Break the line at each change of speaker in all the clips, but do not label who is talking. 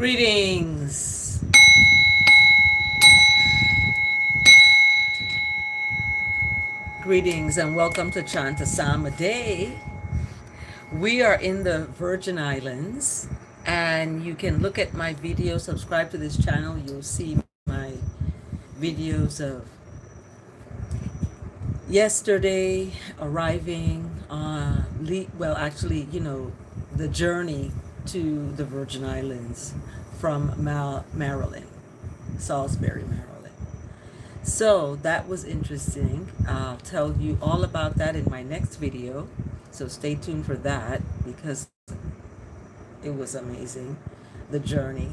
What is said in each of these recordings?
Greetings. Greetings and welcome to Chant a day. We are in the Virgin Islands and you can look at my video, subscribe to this channel. You'll see my videos of yesterday arriving, actually, the journey to the Virgin Islands from Maryland, Salisbury, Maryland. So that was interesting. I'll tell you all about that in my next video. So stay tuned for that because it was amazing, the journey.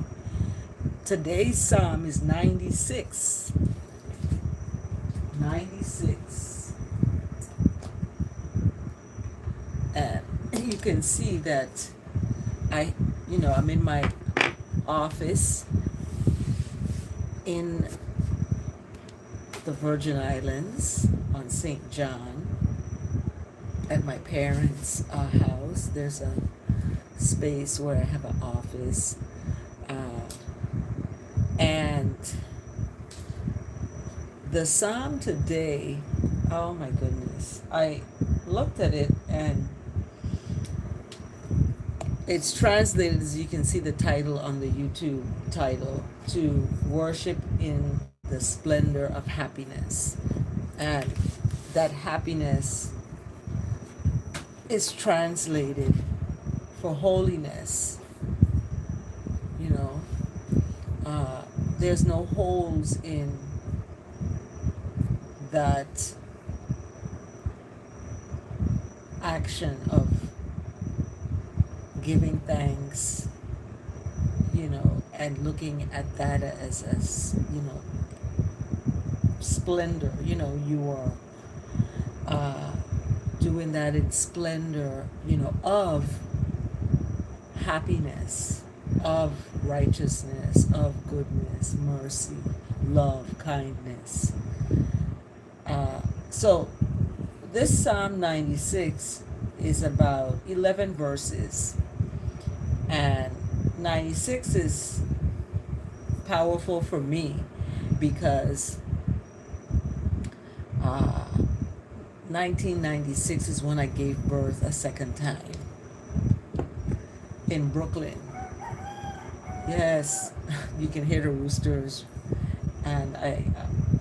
Today's psalm is 96. 96. And you can see that I'm in my office in the Virgin Islands on St. John at my parents' house. There's a space where I have an office. And the psalm today, oh my goodness, I looked at it and it's translated, as you can see the title on the YouTube title, to worship in the splendor of happiness. And that happiness is translated for holiness. There's no holes in that action of giving thanks, and looking at that as splendor. You are doing that in splendor, of happiness, of righteousness, of goodness, mercy, love, kindness. So this Psalm 96 is about 11 verses, and 96 is powerful for me because 1996 is when I gave birth a second time in Brooklyn. Yes, you can hear the roosters, and I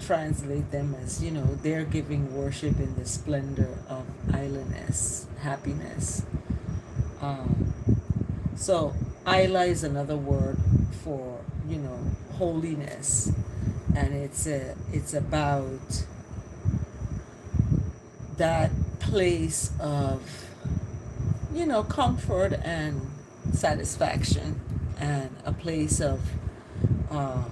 translate them as, they're giving worship in the splendor of islandness, happiness. So Isla is another word for, holiness, and it's about that place of, comfort and satisfaction, and a place of, I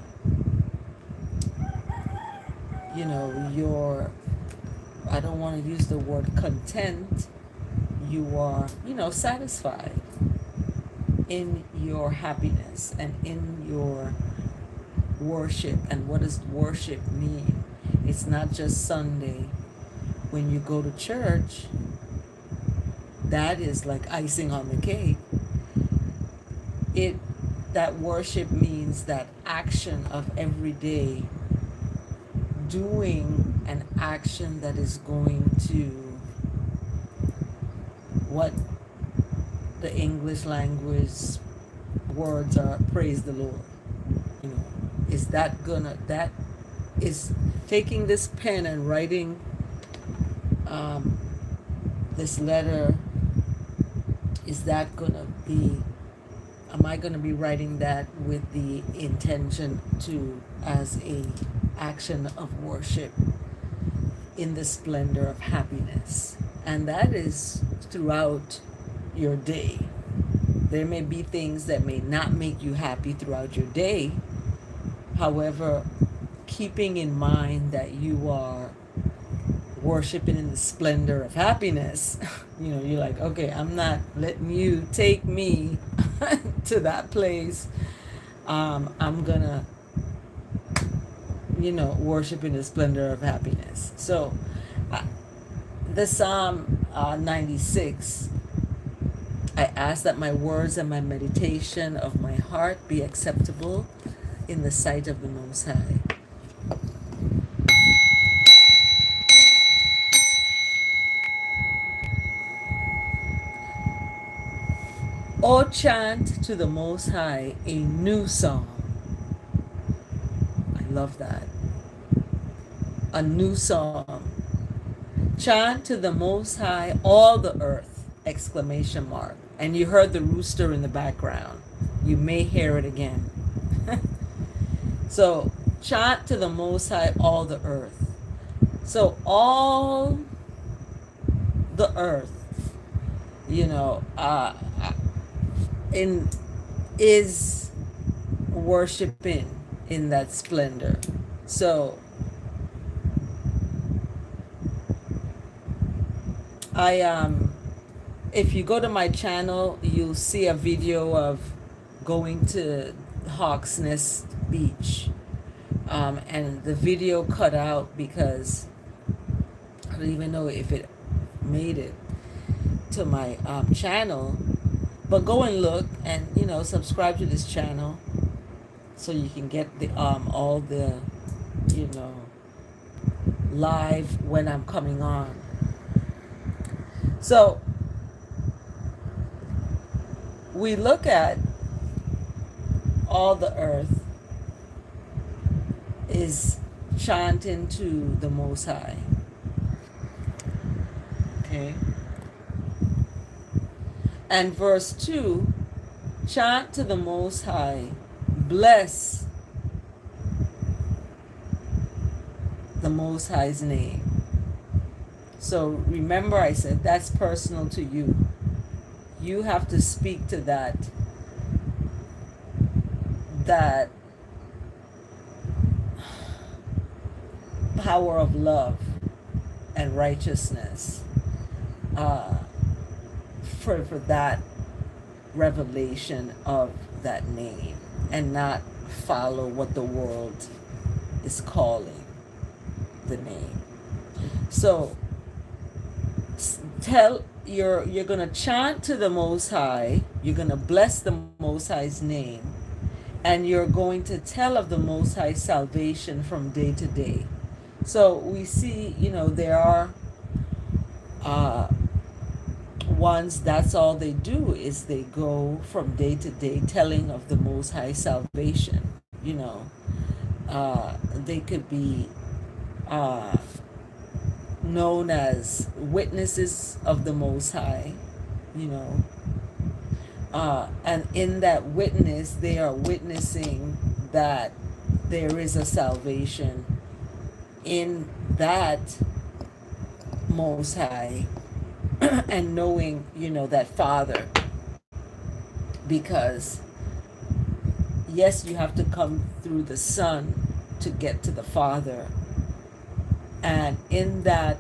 don't want to use the word content. You are, satisfied in your happiness and in your worship. And what does worship mean? It's not just Sunday when you go to church. That is like icing on the cake. That worship means that action of every day, doing an action that is going to, what the English language words are, praise the Lord. That is taking this pen and writing this letter. Am I gonna be writing that with the intention to, as a action of worship in the splendor of happiness? And that is throughout your day. There may be things that may not make you happy throughout your day. However, keeping in mind that you are worshiping in the splendor of happiness, you're like, okay, I'm not letting you take me to that place. I'm gonna, worship in the splendor of happiness. So the Psalm 96 I ask that my words and my meditation of my heart be acceptable in the sight of the Most High. Or chant to the Most High a new song. I love that. A new song. Chant to the Most High all the earth! Exclamation mark. And you heard the rooster in the background. You may hear it again. So, chant to the Most High all the earth. So, all the earth, you know, is worshiping in that splendor. So, if you go to my channel, you'll see a video of going to Hawks Nest Beach, and the video cut out because I don't even know if it made it to my channel. But go and look, and subscribe to this channel so you can get the all the live when I'm coming on. So we look at all the earth is chanting to the Most High. Okay. And verse 2, chant to the Most High, bless the Most High's name. So remember, I said that's personal to you. You have to speak to that power of love and righteousness, for that revelation of that name, and not follow what the world is calling the name. So you're going to chant to the Most High, you're going to bless the Most High's name, and you're going to tell of the Most High's salvation from day to day. So we see, there are ones, that's all they do is they go from day to day telling of the Most High salvation. They could be known as witnesses of the Most High, and in that witness, they are witnessing that there is a salvation in that Most High, and knowing, that Father, because yes, you have to come through the Son to get to the Father. And in that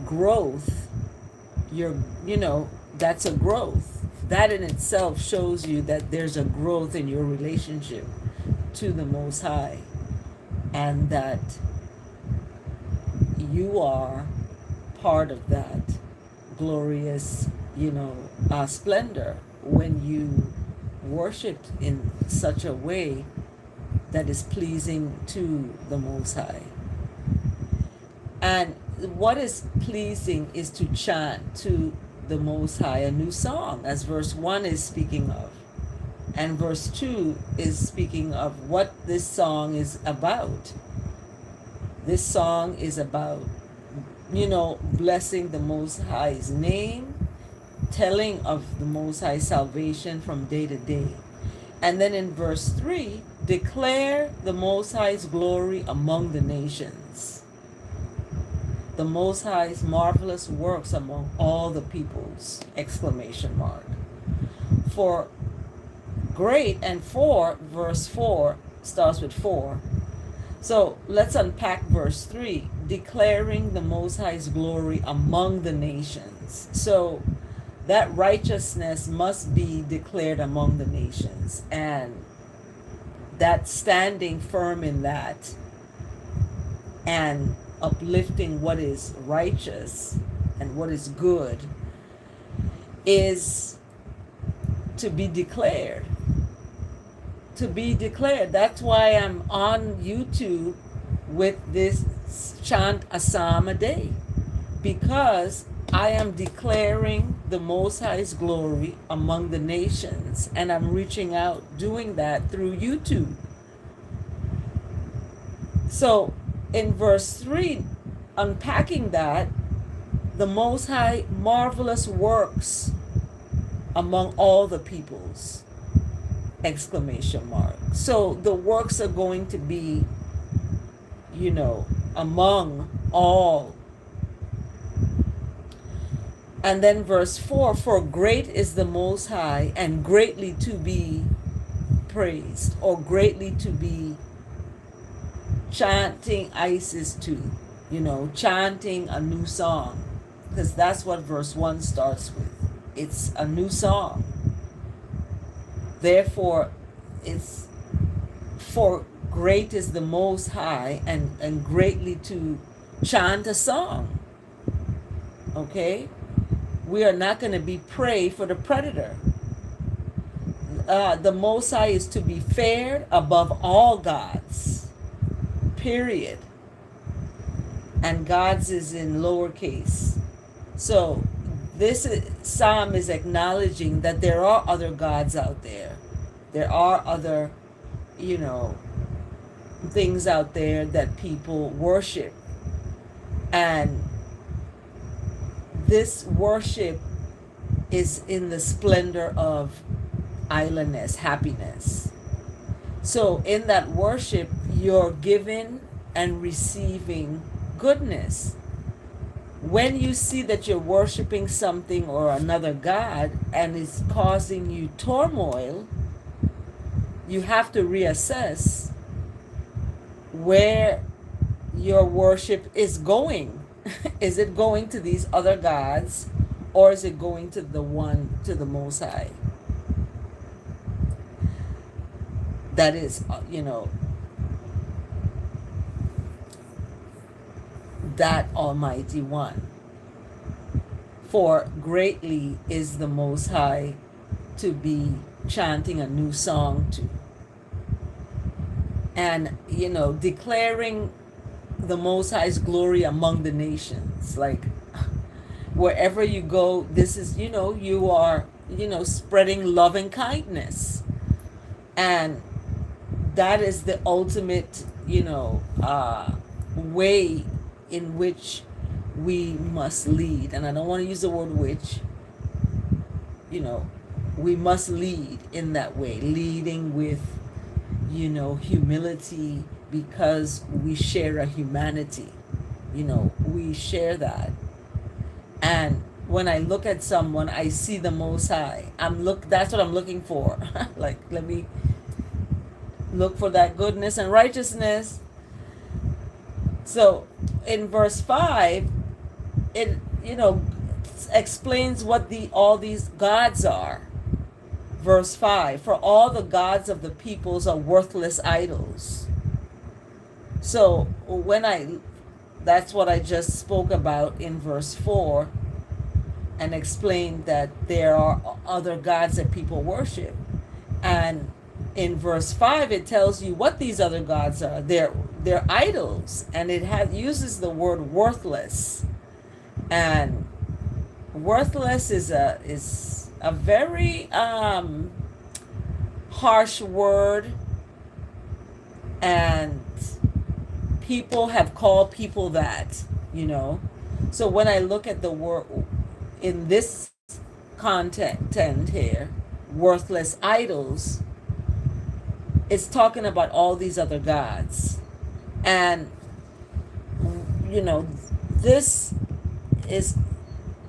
growth, that's a growth. That in itself shows you that there's a growth in your relationship to the Most High, and that you are part of that glorious, splendor when you worshiped in such a way that is pleasing to the Most High. And what is pleasing is to chant to the Most High a new song, as verse 1 is speaking of. And verse 2 is speaking of what this song is about. This song is about, blessing the Most High's name, telling of the Most High's salvation from day to day. And then in verse 3, declare the Most High's glory among the nations, the Most High's marvelous works among all the peoples! Exclamation mark. For great, and for verse 4 starts with 4. So let's unpack verse 3, declaring the Most High's glory among the nations. So that righteousness must be declared among the nations, and that standing firm in that and uplifting what is righteous and what is good is to be declared. To be declared. That's why I'm on YouTube with this chant a psalm a day, because I am declaring the Most High's glory among the nations, and I'm reaching out doing that through YouTube. So in verse 3, unpacking that, the Most High marvelous works among all the peoples, exclamation mark. So the works are going to be, among all. And then verse 4, for great is the Most High and greatly to be praised, or greatly to be chanting Isis to, chanting a new song, because that's what verse 1 starts with. It's a new song. Therefore, it's for great is the Most High and greatly to chant a song. Okay? We are not going to be prey for the predator. The Most High is to be feared above all gods. Period. And gods is in lowercase. So this psalm is acknowledging that there are other gods out there. There are other, things out there that people worship. And this worship is in the splendor of islandness, happiness. So in that worship, you're giving and receiving goodness. When you see that you're worshiping something or another God and it's causing you turmoil, you have to reassess where your worship is going. Is it going to these other gods, or is it going to the Most High? That is, that Almighty One. For greatly is the Most High to be chanting a new song to. And, declaring the Most High's glory among the nations. Like, wherever you go, this is, you are, spreading love and kindness. And that is the ultimate, way in which we must lead. And I don't want to use the word which, we must lead in that way, leading with, humility, because we share a humanity. We share that. And when I look at someone, I see the Most High. That's what I'm looking for. Like, let me look for that goodness and righteousness. So in verse 5, it explains what all these gods are. Verse 5, for all the gods of the peoples are worthless idols. So that's what I just spoke about in verse 4, and explained that there are other gods that people worship. And in verse 5, it tells you what these other gods are. They're idols, and it uses the word worthless. And worthless is a very harsh word, and people have called people that, So when I look at the word in this content here, worthless idols, it's talking about all these other gods. And, this is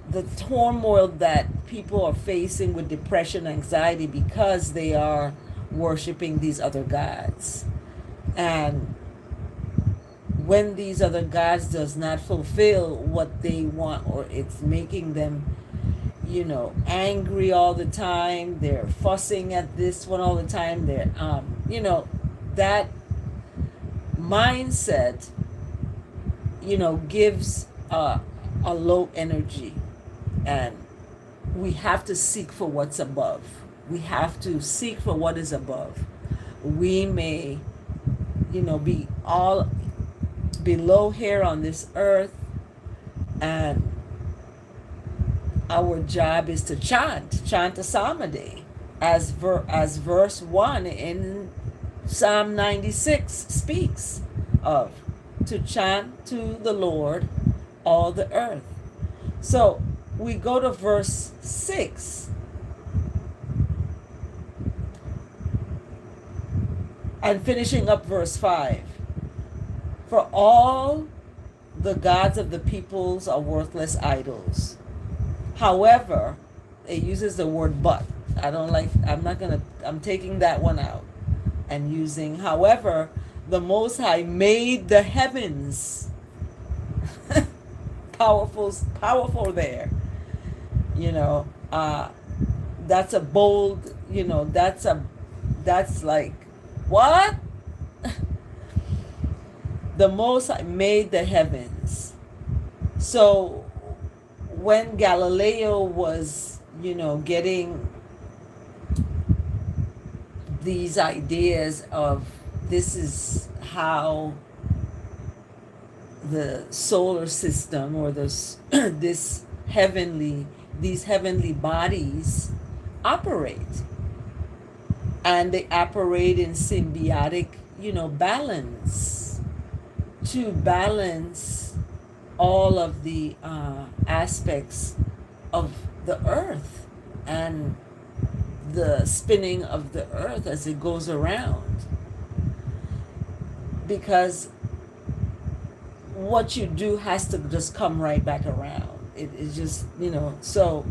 the turmoil that people are facing with depression, anxiety, because they are worshiping these other gods. And when these other gods does not fulfill what they want, or it's making them, angry all the time, they're fussing at this one all the time, they're, that mindset, gives a low energy. And we have to seek for what's above. We have to seek for what is above. We may, be all below here on this earth, and our job is to chant a psalm a day, as verse 1 in Psalm 96 speaks of, to chant to the Lord all the earth. So we go to verse 6. And finishing up verse 5. For all the gods of the peoples are worthless idols. However, it uses the word but. I'm taking that one out and using, however, the Most High made the heavens. Powerful there. That's a bold, that's like, what? The Most High made the heavens. So when Galileo was, getting these ideas of this is how the solar system or these heavenly bodies operate, and they operate in symbiotic, balance, to balance all of the aspects of the earth and the spinning of the earth as it goes around. Because what you do has to just come right back around. It's just, so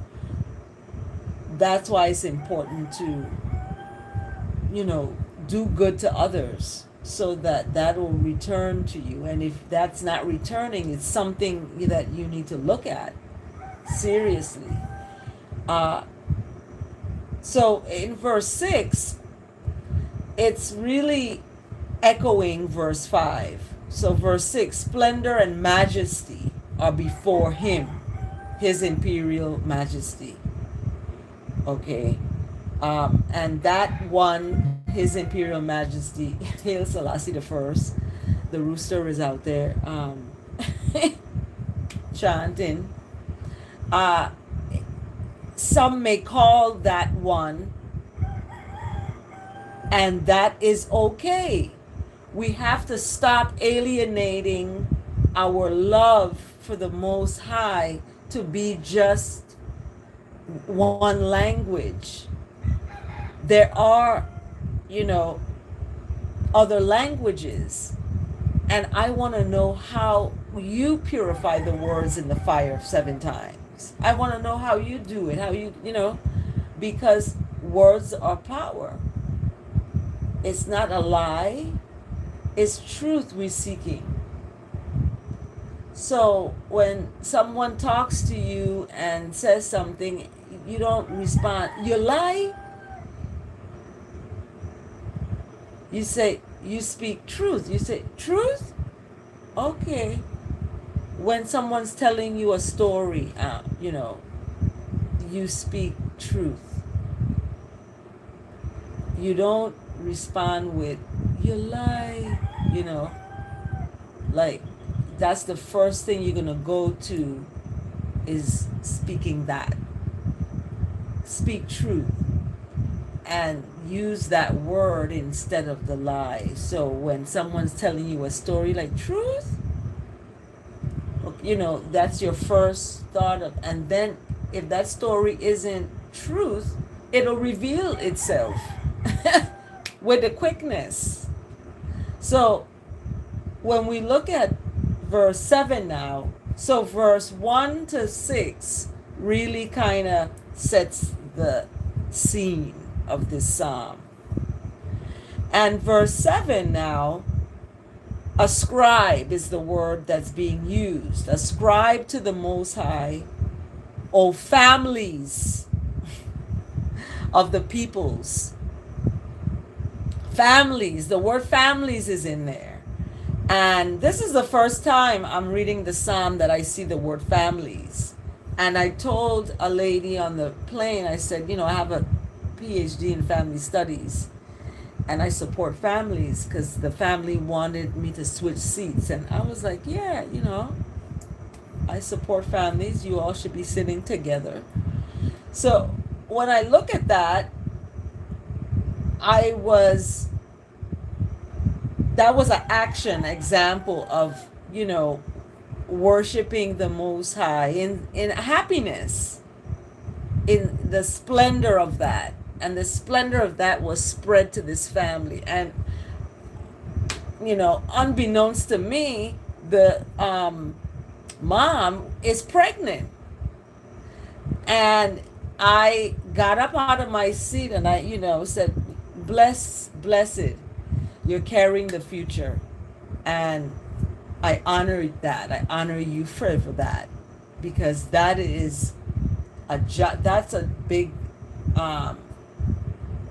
that's why it's important to, do good to others, so that will return to you. And if that's not returning, it's something that you need to look at seriously. So in verse 6, it's really echoing verse 5. So verse 6, splendor and majesty are before him, his imperial majesty. Okay. And that one, his imperial majesty, Hail Selassie the First, the rooster is out there chanting. Some may call that one, and that is okay. We have to stop alienating our love for the Most High to be just one language. There are, other languages, and I want to know how you purify the words in the fire 7 times. I want to know how you do it, how you, because words are power. It's not a lie. It's truth we're seeking. So when someone talks to you and says something, you don't respond. You lie. You say, you speak truth. You say, truth? Okay. When someone's telling you a story, you speak truth. You don't respond with, you lie, like that's the first thing you're going to go to, is speaking that. Speak truth and use that word instead of the lie. So when someone's telling you a story like truth, that's your first thought of, and then if that story isn't truth, it'll reveal itself with the quickness. So when we look at verse 7 now, so verse 1 to 6 really kind of sets the scene of this psalm. And verse 7 now, ascribe is the word that's being used. Ascribe to the Most High, O families of the peoples. Families, the word families is in there. And this is the first time I'm reading the psalm that I see the word families. And I told a lady on the plane, I said, I have a PhD in family studies and I support families because the family wanted me to switch seats. And I was like, yeah, I support families. You all should be sitting together. So when I look at that, I was, that was an action example of, worshiping the Most High in happiness, in the splendor of that. And the splendor of that was spread to this family. And, unbeknownst to me, the mom is pregnant. And I got up out of my seat and I, said, blessed, you're carrying the future. And I honor that. I honor you for that, because that is that's a big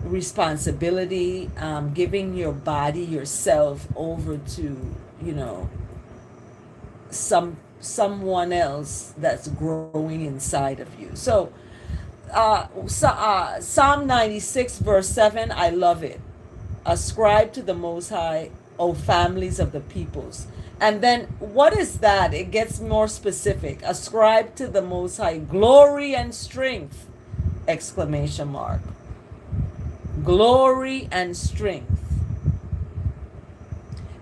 responsibility, giving your body, yourself over to, someone else that's growing inside of you. So, Psalm 96 verse 7, I love it. Ascribe to the Most High, O families of the peoples. And then what is that? It gets more specific. Ascribe to the Most High glory and strength! Exclamation mark. Glory and strength.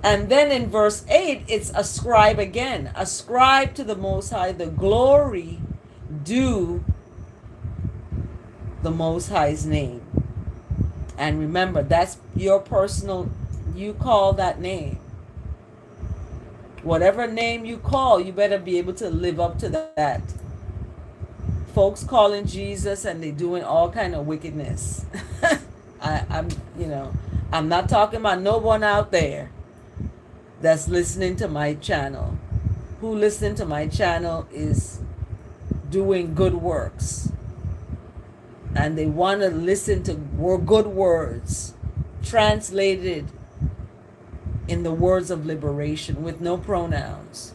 And then in verse 8, it's ascribe again. Ascribe to the Most High the glory due the Most High's name. And remember, that's your personal, you call that name. Whatever name you call, you better be able to live up to that. Folks calling Jesus and they doing all kind of wickedness. I'm not talking about no one out there that's listening to my channel. Who listening to my channel is doing good works. And they want to listen to good words translated in the words of liberation with no pronouns,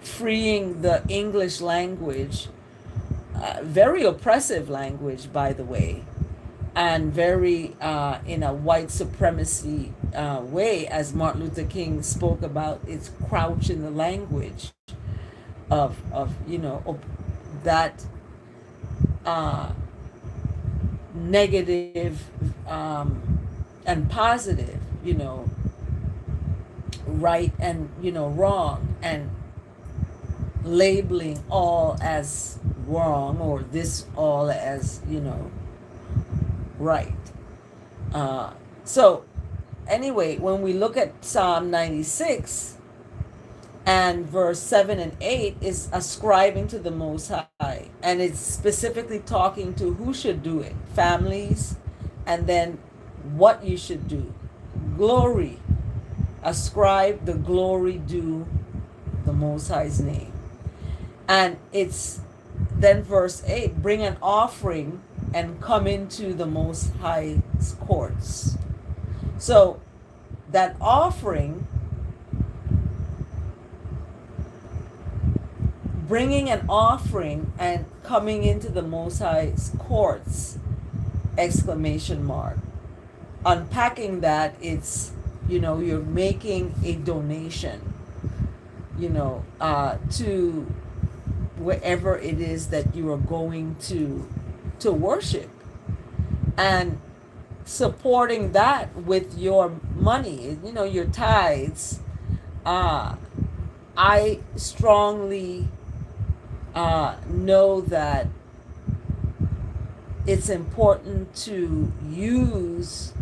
freeing the English language, very oppressive language, by the way, and very in a white supremacy way, as Martin Luther King spoke about. It's crouch in the language of that negative and positive, right and wrong, and labeling all as wrong or this all as right. So anyway, when we look at Psalm 96 and verse 7 and 8, is ascribing to the Most High, and it's specifically talking to who should do it, families, and then what you should do. Glory, ascribe the glory due the Most High's name. And it's then verse 8, bring an offering and come into the Most High's courts. So that offering, bringing an offering and coming into the Most High's courts, exclamation mark. Unpacking that, it's, you're making a donation, to wherever it is that you are going to worship, and supporting that with your money, your tithes. I strongly know that it's important to use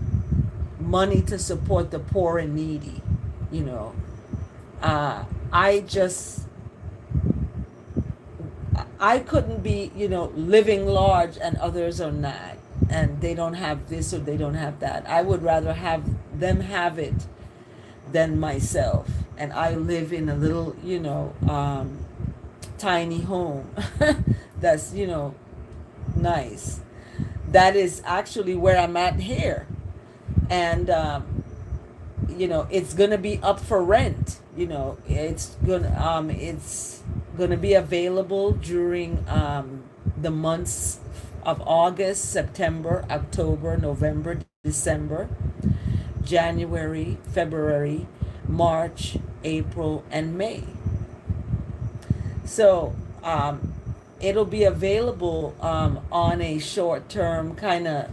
money to support the poor and needy. I couldn't be, living large and others are not, and they don't have this or they don't have that. I would rather have them have it than myself. And I live in a little, tiny home that's, nice. That is actually where I'm at here. And, it's going to be up for rent. It's going to be available during the months of August, September, October, November, December, January, February, March, April, and May. So it'll be available on a short term kind of,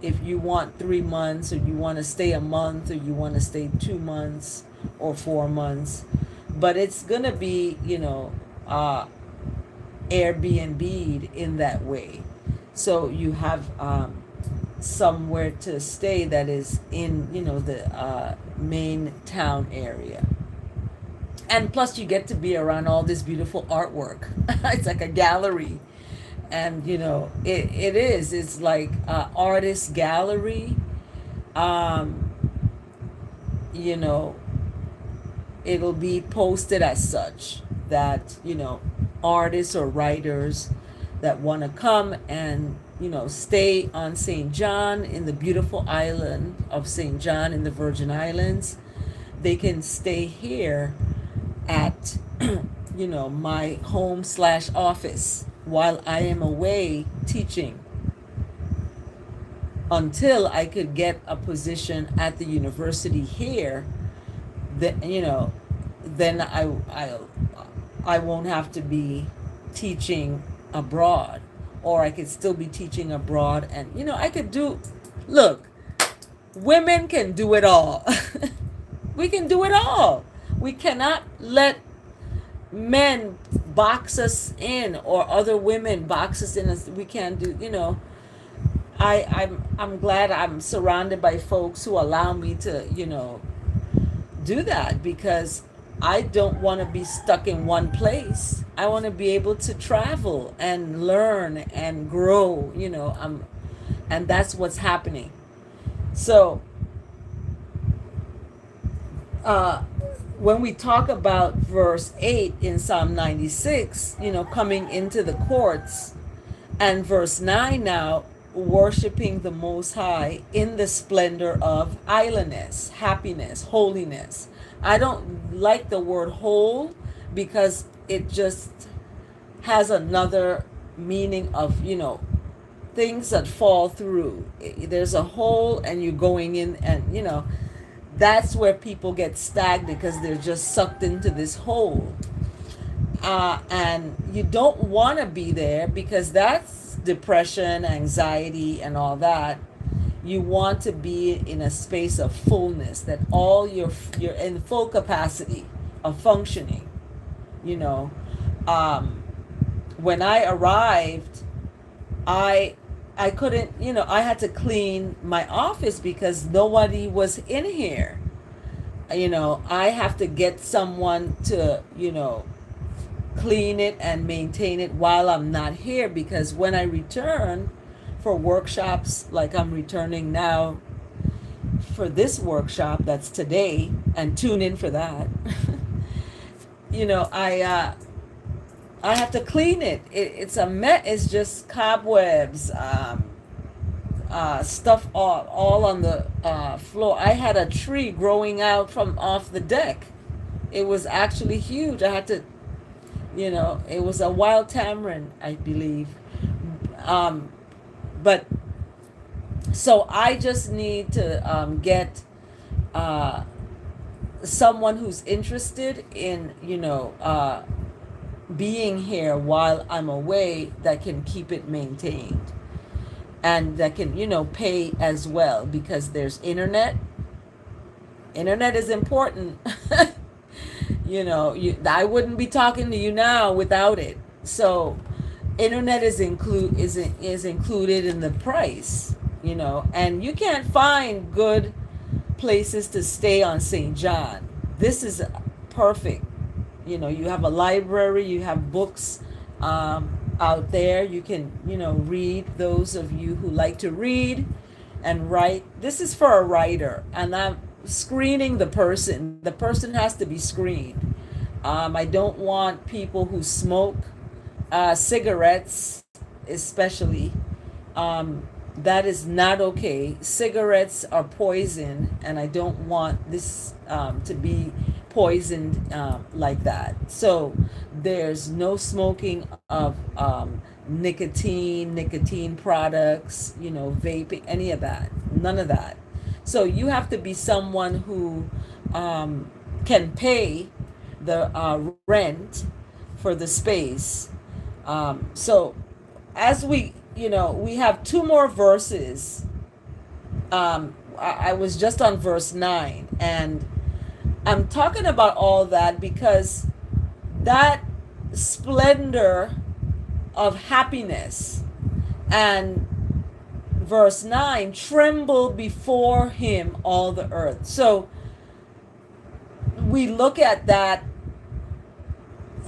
if you want 3 months, or you want to stay a month, or you want to stay 2 months or 4 months. But it's going to be, Airbnb'd in that way. So you have somewhere to stay that is in, the main town area. And plus you get to be around all this beautiful artwork. It's like a gallery. And, it is. It's like artist gallery. It'll be posted as such that, artists or writers that want to come and, stay on St. John, in the beautiful island of St. John in the Virgin Islands, they can stay here at, my home/office while I am away teaching, until I could get a position at the university here. That, then I won't have to be teaching abroad, or I could still be teaching abroad. And I could look, women can do it all. We can do it all. We cannot let men box us in, or other women box us in. We can't do, I'm glad I'm surrounded by folks who allow me to, do that, because I don't want to be stuck in one place. I want to be able to travel and learn and grow, and that's what's happening. So when we talk about verse 8 in Psalm 96, coming into the courts, and verse 9 now, worshiping the Most High in the splendor of islandness, happiness, holiness. I don't like the word whole, because it just has another meaning of, things that fall through. There's a hole and you're going in, and, that's where people get stagnant, because they're just sucked into this hole. And you don't want to be there, because that's depression, anxiety, and all that. You want to be in a space of fullness, that all you're in full capacity of functioning. When I arrived, I couldn't, I had to clean my office because nobody was in here. I have to get someone to, clean it and maintain it while I'm not here, because when I return for workshops, like I'm returning now for this workshop that's today, and tune in for that. I have to clean it. It's a mess. It's just cobwebs, stuff all on the floor. I had a tree growing out from off the deck. It was actually huge. I had to, it was a wild tamarind, I believe. But so I just need to get someone who's interested in, being here while I'm away, that can keep it maintained, and that can, pay as well, because there's internet. Internet is important. I wouldn't be talking to you now without it. So internet is included in the price, and you can't find good places to stay on St. John. This is perfect. You have a library, you have books out there. You can, read, those of you who like to read and write. This is for a writer, and I'm screening the person. The person has to be screened. I don't want people who smoke cigarettes, especially. That is not okay. Cigarettes are poison, and I don't want this to be poisoned like that. So There's no smoking of nicotine products, vaping, any of that. None of that. So you have to be someone who can pay the rent for the space. So as we have two more verses. I was just on verse 9, and I'm talking about all that because that splendor of happiness, and verse 9, tremble before him all the earth. So we look at that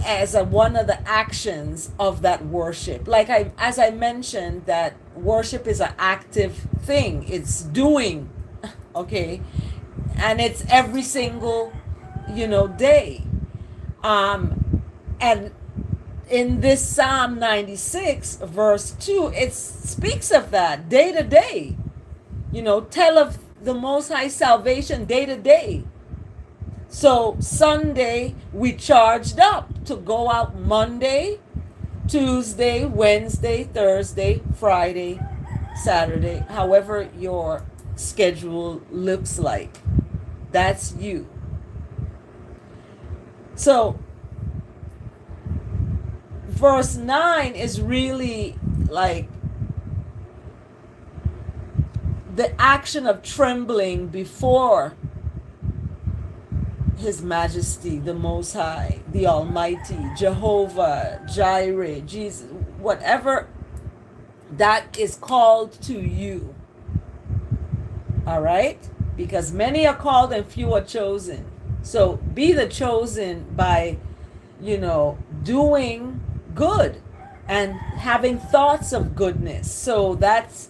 as one of the actions of that worship. As I mentioned, that worship is an active thing. It's doing, okay, and it's every single, day. And in this Psalm 96, verse 2, it speaks of that day to day. Tell of the Most High salvation day to day. So Sunday, we charged up to go out Monday, Tuesday, Wednesday, Thursday, Friday, Saturday, however your schedule looks like. That's you. So verse 9 is really like the action of trembling before His Majesty, the Most High, the Almighty, Jehovah, Jireh, Jesus, whatever that is called to you. All right? Because many are called and few are chosen. So be the chosen by, doing good and having thoughts of goodness. So that's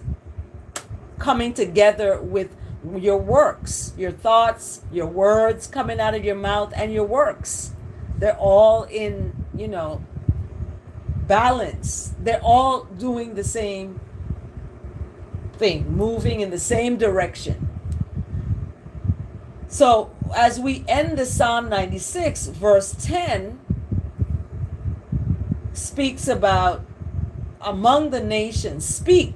coming together with your works, your thoughts, your words coming out of your mouth, and your works. They're all in, balance. They're all doing the same thing, moving in the same direction. So as we end the Psalm 96, verse 10 speaks about among the nations, speak.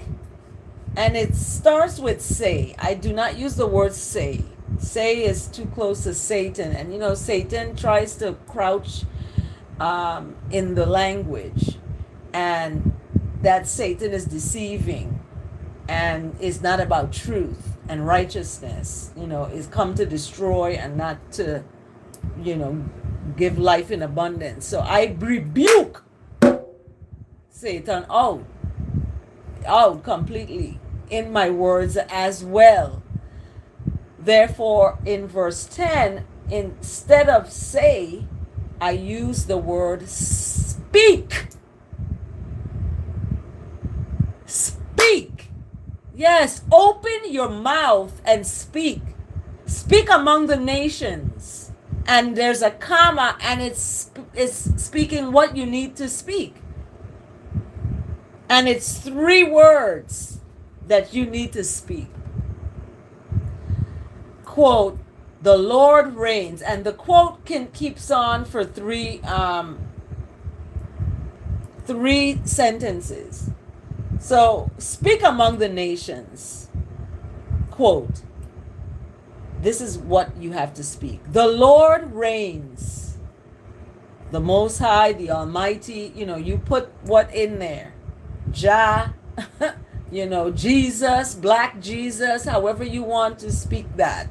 And it starts with say. I do not use the word say. Say is too close to Satan. And Satan tries to crouch in the language. And that Satan is deceiving and is not about truth and righteousness. Is come to destroy and not to, give life in abundance. So I rebuke Satan out completely in my words as well. Therefore, in verse 10, instead of say, I use the word speak. Speak. Yes, open your mouth and speak. Speak among the nations. And there's a comma, and it's speaking what you need to speak. And it's 3 words that you need to speak. Quote, the Lord reigns. And the quote keeps on for 3 sentences. So, speak among the nations. Quote, this is what you have to speak. The Lord reigns. The Most High, the Almighty, you put what in there. Jah, Jesus, Black Jesus, however you want to speak that.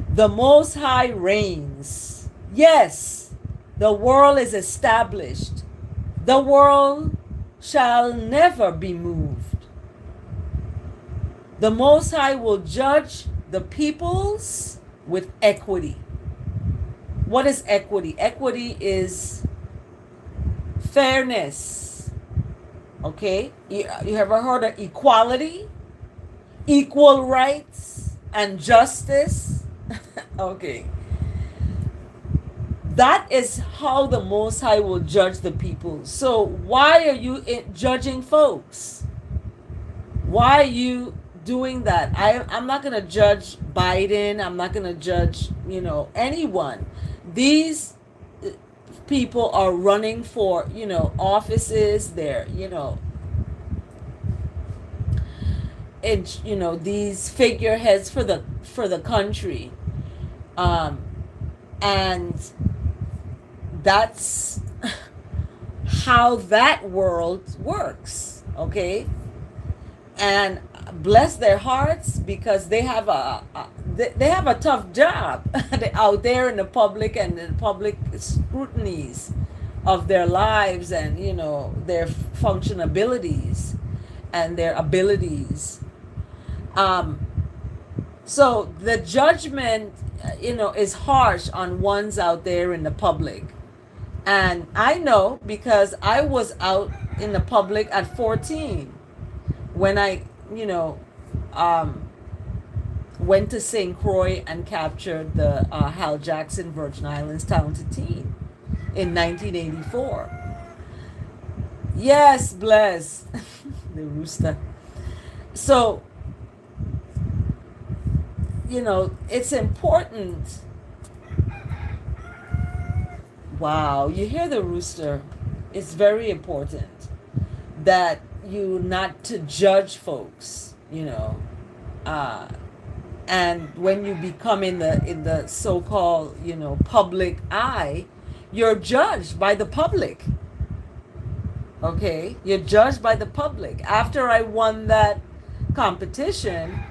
The Most High reigns. Yes, the world is established. The world shall never be moved. The Most High will judge the peoples with equity. What is equity? Equity is fairness. Okay? You ever heard of equality? Equal rights and justice? Okay. That is how the Most High will judge the people. So why are you judging folks? Why are you doing that? I'm not going to judge Biden. I'm not going to judge, anyone. These people are running for, offices. They're, these figureheads for the country. Um, and that's how that world works, okay? And bless their hearts, because they have they have a tough job out there in the public, and the public scrutinies of their lives, and their functionabilities and their abilities. So the judgment, is harsh on ones out there in the public. And I know, because I was out in the public at 14 when I, went to St. Croix and captured the Hal Jackson Virgin Islands Talented Teen in 1984. Yes, bless the rooster. So, it's important. Wow, you hear the rooster. It's very important that you not to judge folks, and when you become in the so-called, public eye, you're judged by the public. Okay, you're judged by the public. After I won that competition,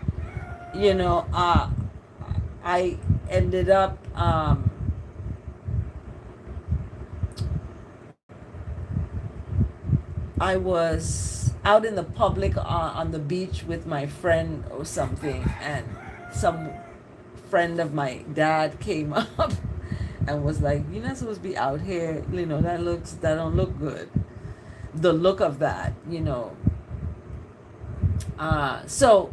I ended up I was out in the public on the beach with my friend or something, and some friend of my dad came up and was like, "You're not supposed to be out here. That don't look good. The look of that, So,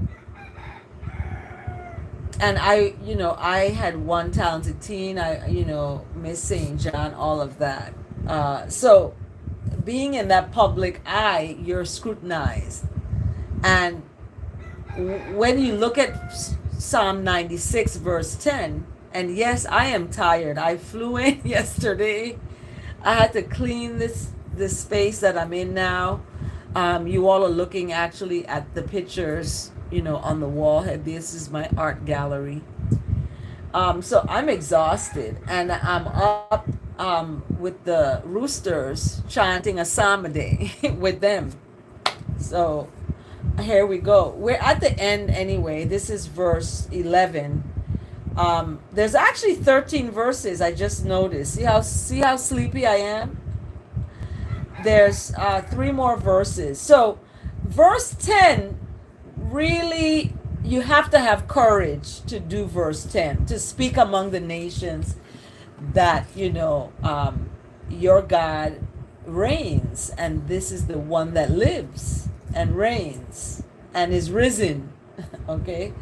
and I had one talented teen. Miss St. John, all of that. So, being in that public eye, you're scrutinized. And when you look at Psalm 96 verse 10, and yes, I am tired. I flew in yesterday. I had to clean this space that I'm in now. You all are looking actually at the pictures, on the wall. This is my art gallery. So I'm exhausted, and I'm up with the roosters chanting a psalm a day with them. So here we go. We're at the end anyway. This is verse 11. There's actually 13 verses. I just noticed. See how sleepy I am? There's 3 more verses. So verse 10, really, you have to have courage to do verse 10, to speak among the nations that, your God reigns, and this is the one that lives and reigns and is risen. Okay?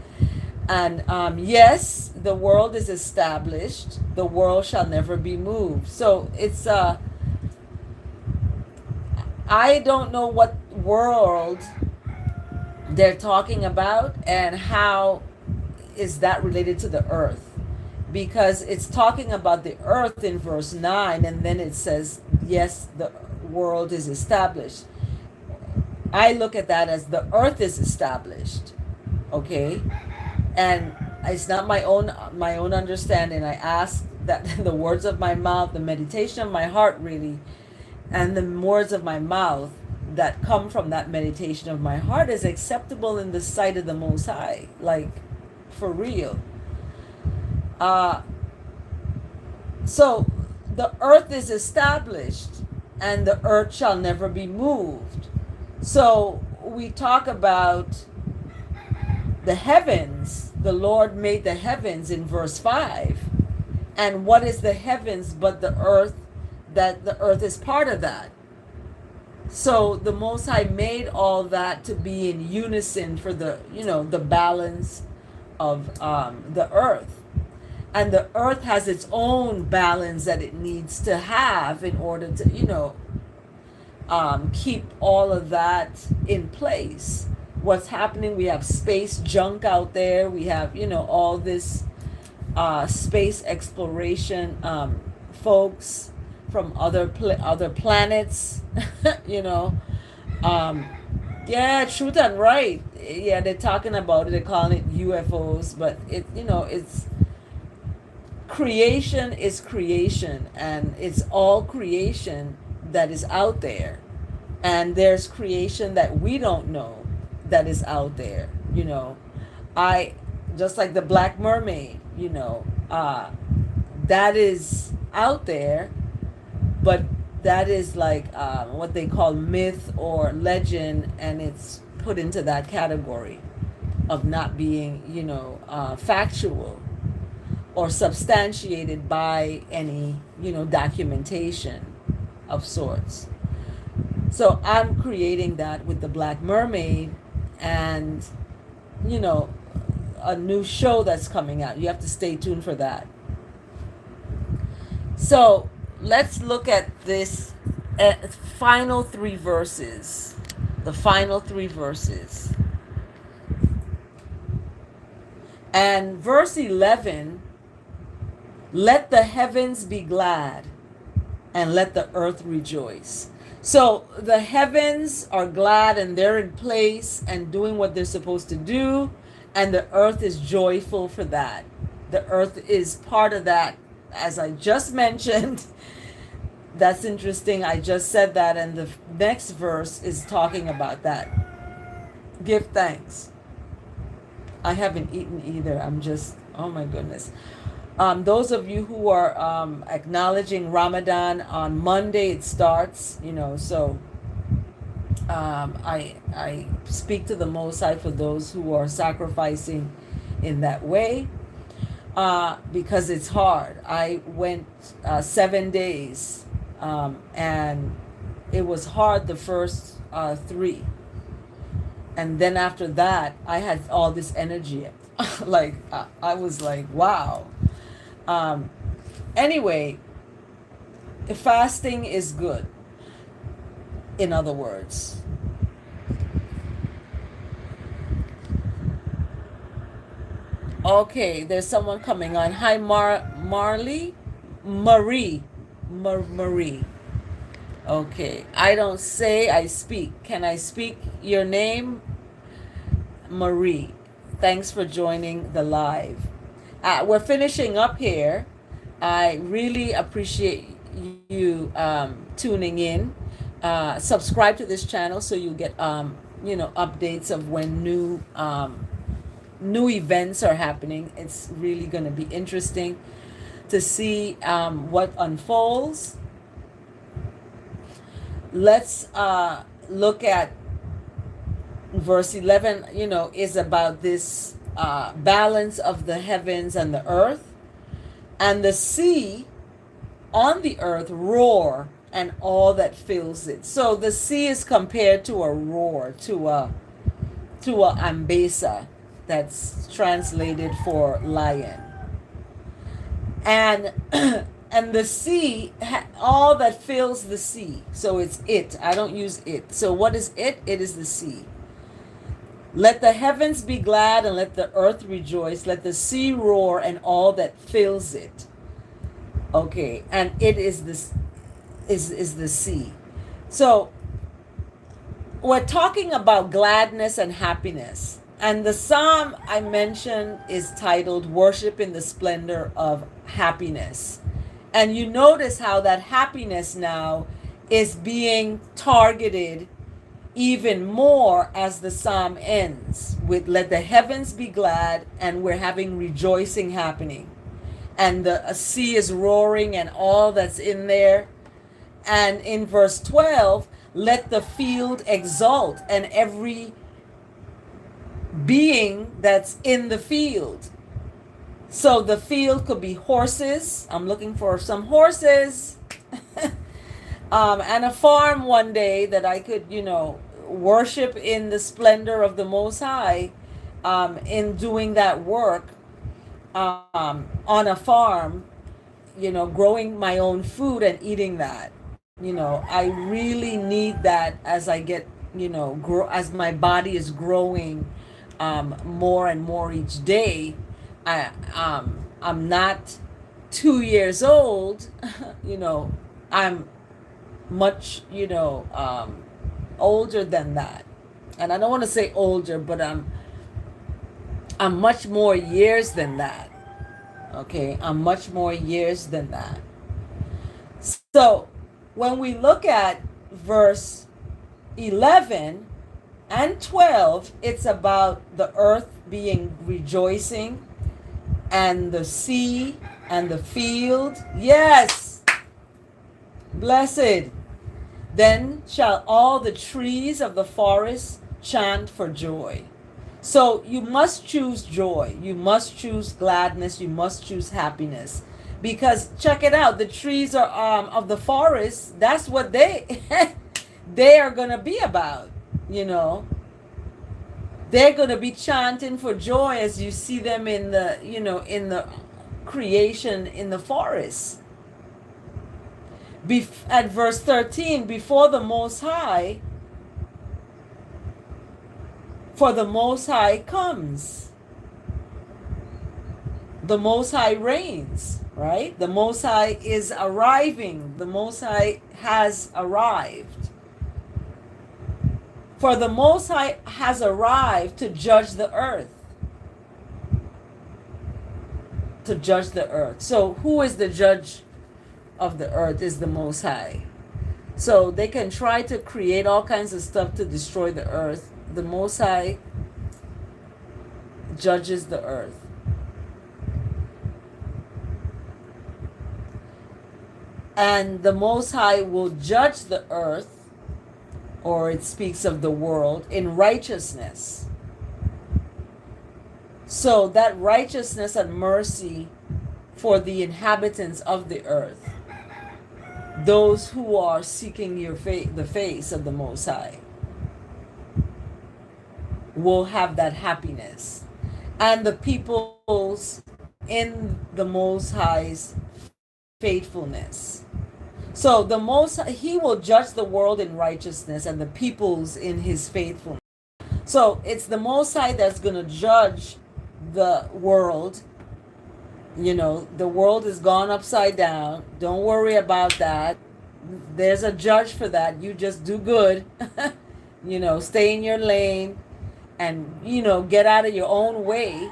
And yes, the world is established. The world shall never be moved. So it's I don't know what world they're talking about, and how is that related to the earth, because it's talking about the earth in verse 9, and then it says, yes, the world is established. I look at that as the earth is established. Okay? And it's not my own understanding. I ask that the words of my mouth, the meditation of my heart, really, and the words of my mouth that come from that meditation of my heart is acceptable in the sight of the Most High, like for real. So the earth is established, and the earth shall never be moved. So we talk about the heavens. The Lord made the heavens in verse 5. And what is the heavens but the earth, that the earth is part of that? So the Most High made all that to be in unison for the, the balance of the earth. And the earth has its own balance that it needs to have in order to, keep all of that in place. What's happening? We have space junk out there. We have, all this space exploration folks from other planets, you know. Um, yeah, truth and right. Yeah, they're talking about it. They're calling it UFOs, but it's creation is creation, and it's all creation that is out there, and there's creation that we don't know that is out there. I just like the Black Mermaid. That is out there, but that is like what they call myth or legend, and it's put into that category of not being, factual or substantiated by any, documentation of sorts. So I'm creating that with the Black Mermaid, and, you know, a new show that's coming out. You have to stay tuned for that. So let's look at this final three verses. The final three verses. And verse 11, let the heavens be glad and let the earth rejoice. So the heavens are glad and they're in place and doing what they're supposed to do, and the earth is joyful for that. The earth is part of that, as I just mentioned. That's interesting. I just said that, and the next verse is talking about that. Give thanks. I haven't eaten either. I'm just, oh my goodness. Those of you who are acknowledging Ramadan, on Monday it starts, so I speak to the Most High for those who are sacrificing in that way, because it's hard. I went 7 days, and it was hard the first 3. And then after that, I had all this energy. Like, I was like, wow. Anyway, fasting is good, in other words. Okay, there's someone coming on. Hi, Marie. Marie. Okay, I don't say, I speak. Can I speak your name? Marie. Thanks for joining the live. We're finishing up here. I really appreciate you tuning in. Subscribe to this channel so you get updates of when new events are happening. It's really going to be interesting to see what unfolds. Let's look at verse 11. Is about this balance of the heavens and the earth, and the sea on the earth roar and all that fills it. So the sea is compared to a roar, to a ambesa, that's translated for lion. And and the sea, all that fills the sea. So it's it. I don't use it. So what is it? It is the sea. Let the heavens be glad and let the earth rejoice. Let the sea roar and all that fills it. Okay, and it is this is the sea. So we're talking about gladness and happiness. And the psalm I mentioned is titled Worship in the Splendor of Happiness. And you notice how that happiness now is being targeted even more as the psalm ends with let the heavens be glad, and we're having rejoicing happening, and the sea is roaring and all that's in there. And in verse 12, let the field exult and every being that's in the field. So the field could be horses. I'm looking for some horses. And a farm one day that I could, worship in the splendor of the Most High, in doing that work on a farm, growing my own food and eating that. I really need that as I get, as my body is growing more and more each day. I'm not 2 years old, I'm much, older than that. And I don't want to say older, but I'm much more years than that. Okay, I'm much more years than that. So when we look at verse 11 and 12, it's about the earth being rejoicing and the sea and the field. Yes, blessed. Then shall all the trees of the forest chant for joy. So you must choose joy. You must choose gladness. You must choose happiness. Because check it out, the trees are of the forest. That's what they they are gonna be about. You know, they're gonna be chanting for joy as you see them in the in the creation in the forest. At verse 13, before the Most High, for the Most High comes. The Most High reigns, right? The Most High is arriving. The Most High has arrived. For the Most High has arrived to judge the earth. To judge the earth. So who is the judge of the earth? Is the Most High. So they can try to create all kinds of stuff to destroy the earth. The Most High judges the earth. And the Most High will judge the earth, or it speaks of the world, in righteousness. So that righteousness and mercy for the inhabitants of the earth, those who are seeking the face of the Most High, will have that happiness. And the peoples in the Most High's faithfulness. So the Most He will judge the world in righteousness and the peoples in His faithfulness. So it's the Most High that's going to judge the world. The world is gone upside down. Don't worry about that. There's a judge for that. You just do good. Stay in your lane and, get out of your own way,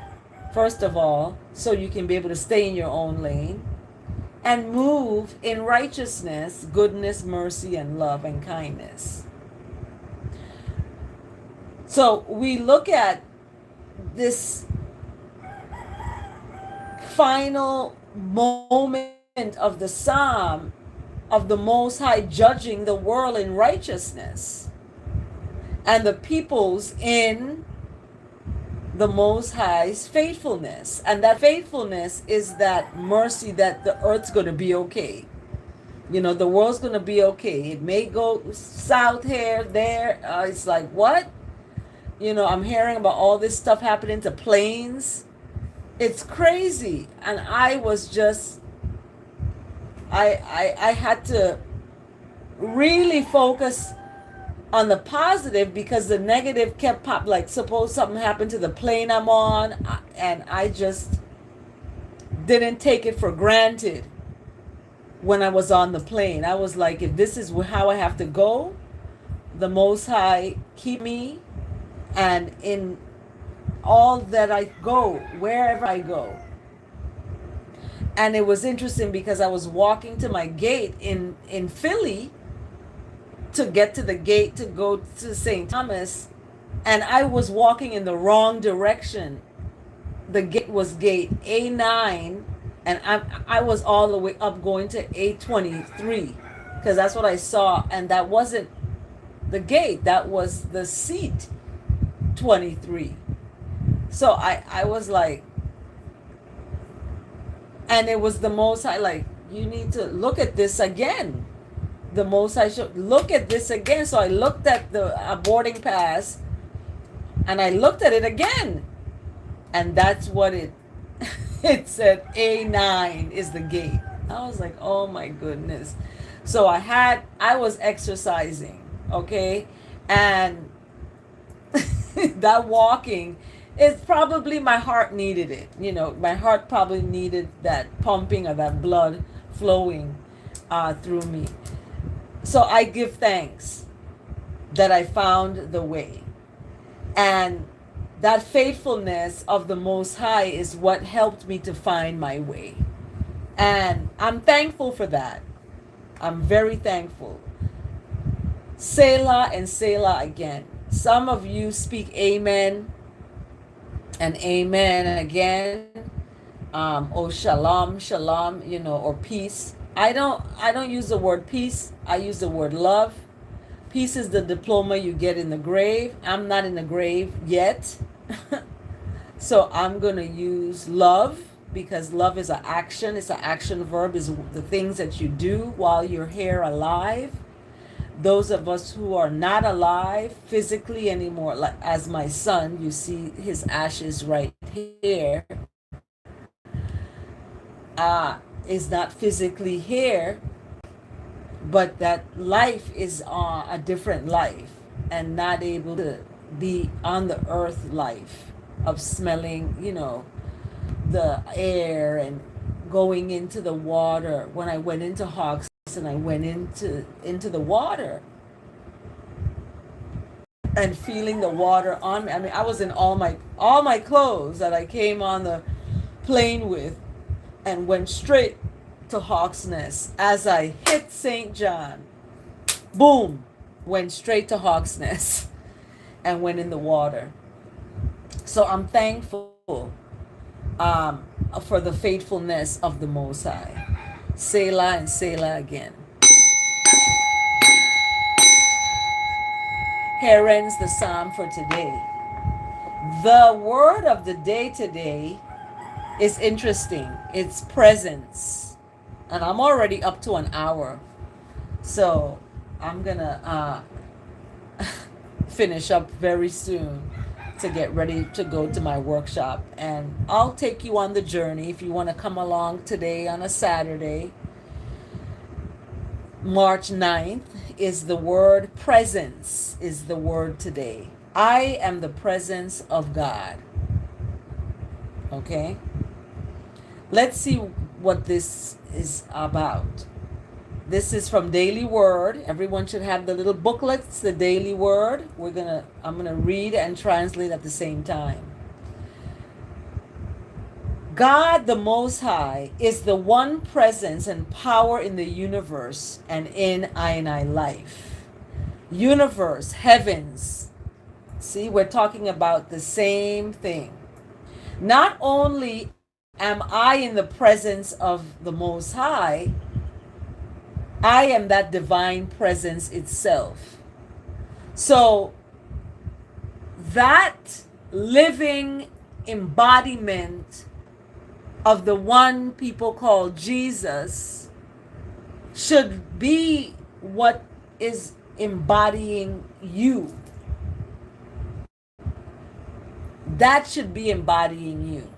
first of all, so you can be able to stay in your own lane and move in righteousness, goodness, mercy, and love and kindness. So we look at this final moment of the psalm of the Most High judging the world in righteousness and the peoples in the Most High's faithfulness. And that faithfulness is that mercy that the earth's going to be okay. The world's going to be okay. It may go south here, there. It's like, what? I'm hearing about all this stuff happening to planes. It's crazy. And I was just, I had to really focus on the positive because the negative kept pop. Like, suppose something happened to the plane I'm on, and I just didn't take it for granted when I was on the plane. I was like, if this is how I have to go, the Most High keep me, and in all that I go, wherever I go. And it was interesting because I was walking to my gate in Philly to get to the gate to go to St. Thomas, and I was walking in the wrong direction. The gate was gate A9, and I was all the way up going to A23 because that's what I saw, and that wasn't the gate, that was the seat 23. So I was like, and it was the Most High, like, you need to look at this again. The Most High should look at this again. So I looked at the boarding pass, and I looked at it again, and that's what it said. A9 is the gate. I was like, oh my goodness. So I was exercising, okay, and that walking, it's probably my heart needed it. My heart probably needed that pumping of that blood flowing. through me. So I give thanks that I found the way. And that faithfulness of the Most High is what helped me to find my way. And I'm thankful for that. I'm very thankful. Selah and Selah again. Some of you speak amen and amen again. Oh, shalom, shalom, or peace. I don't use the word peace. I use the word love. Peace is the diploma you get in the grave. I'm not in the grave yet. So I'm going to use love, because love is an action. It's an action verb. Is the things that you do while you're here alive. Those of us who are not alive physically anymore, like as my son, you see his ashes right here, is not physically here, but that life is a different life and not able to be on the earth life of smelling, the air and going into the water. When I went into Hawks and I went into the water and feeling the water on me. I mean, I was in all my clothes that I came on the plane with, and went straight to Hawks Nest. As I hit St. John, boom, went straight to Hawks Nest and went in the water. So I'm thankful for the faithfulness of the Most High. Selah and Selah again. Here ends the psalm for today. The word of the day today is interesting. It's presence. And I'm already up to an hour. So I'm going to finish up very soon to get ready to go to my workshop. And I'll take you on the journey if you want to come along today on a Saturday. March 9th is the word presence, is the word today. I am the presence of God. Okay? Let's see what this is about. This is from Daily Word. Everyone should have the little booklets, the Daily Word. I'm gonna read and translate at the same time. God the Most High is the one presence and power in the universe and in I life. Universe, heavens. See, we're talking about the same thing. Not only am I in the presence of the Most High, I am that divine presence itself. So that living embodiment of the one people call Jesus should be what is embodying you. That should be embodying you.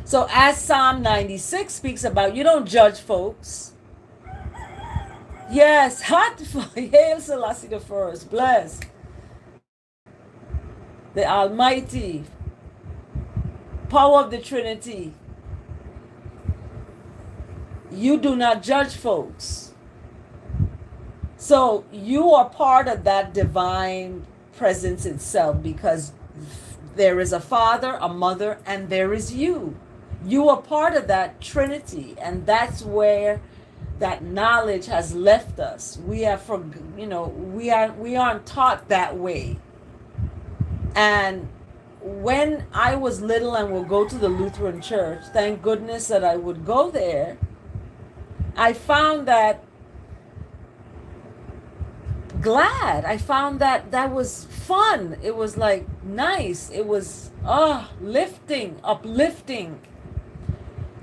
So as Psalm 96 speaks about, you don't judge folks. Yes, Hail Selassie the First, bless the Almighty, power of the Trinity. You do not judge folks. So you are part of that divine presence itself, because there is a father, a mother, and there is you. You are part of that Trinity, and that's where that knowledge has left us. We aren't taught that way. And when I was little and would go to the Lutheran church, thank goodness that I would go there, I found that glad. I found that was fun. It was like nice. It was uplifting.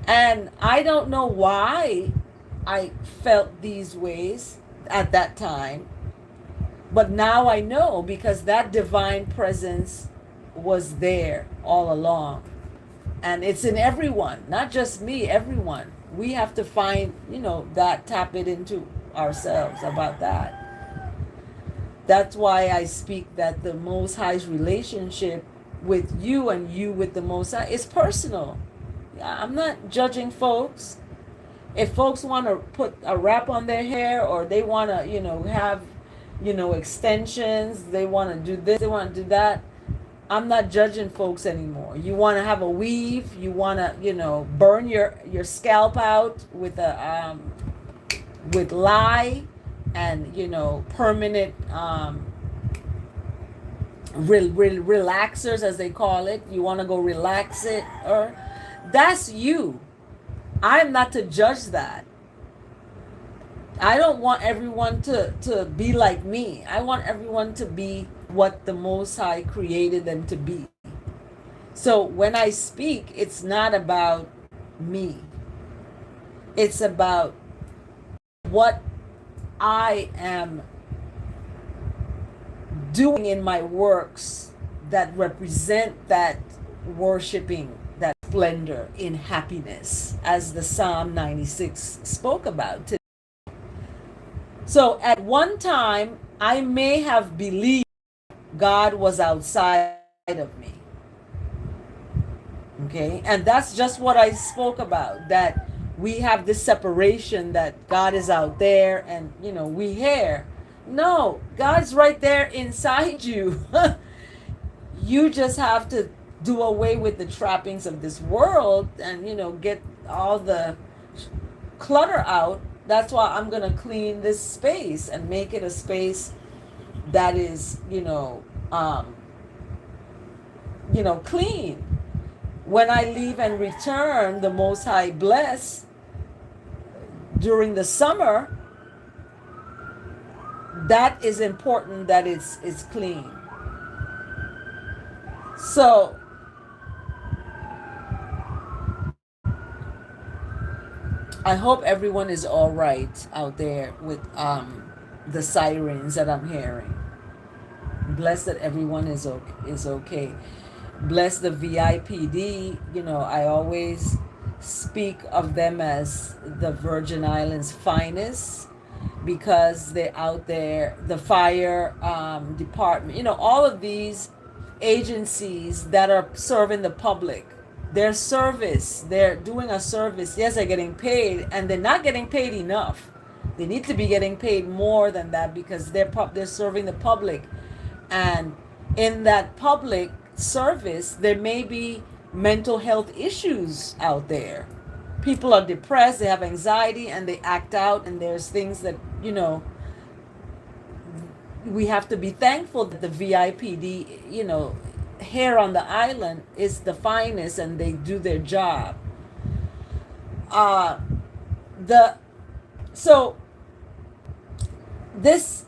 And I don't know why I felt these ways at that time, but now I know, because that divine presence was there all along. And it's in everyone, not just me, everyone. We have to find, tap it into ourselves about that. That's why I speak that the Most High's relationship with you and you with the Most High is personal. I'm not judging folks. If folks want to put a wrap on their hair, or they want to, have, extensions, they want to do this, they want to do that, I'm not judging folks anymore. You want to have a weave, you want to, burn your scalp out with a with lye and, permanent relaxers, as they call it. You want to go relax it, or that's you. I'm not to judge that. I don't want everyone to be like me. I want everyone to be what the Most High created them to be. So when I speak, it's not about me. It's about what I am doing in my works that represent that worshiping, that splendor in happiness, as the Psalm 96 spoke about today. So at one time, I may have believed God was outside of me. Okay? And that's just what I spoke about, that we have this separation, that God is out there and, we here. No, God's right there inside you. You just have to do away with the trappings of this world and, get all the clutter out. That's why I'm going to clean this space and make it a space that is, clean. When I leave and return, the Most High bless during the summer. That is important, that it's clean. So I hope everyone is all right out there with the sirens that I'm hearing. Bless that everyone is okay. Bless the VIPD. I always speak of them as the Virgin Islands finest, because they're out there. The fire department, all of these agencies that are serving the public. Their service, they're doing a service. Yes, they're getting paid, and they're not getting paid enough. They need to be getting paid more than that, because they're serving the public. And in that public service, there may be mental health issues out there. People are depressed, they have anxiety, and they act out. And there's things that, we have to be thankful that the VIPD, here on the island is the finest, and they do their job. So this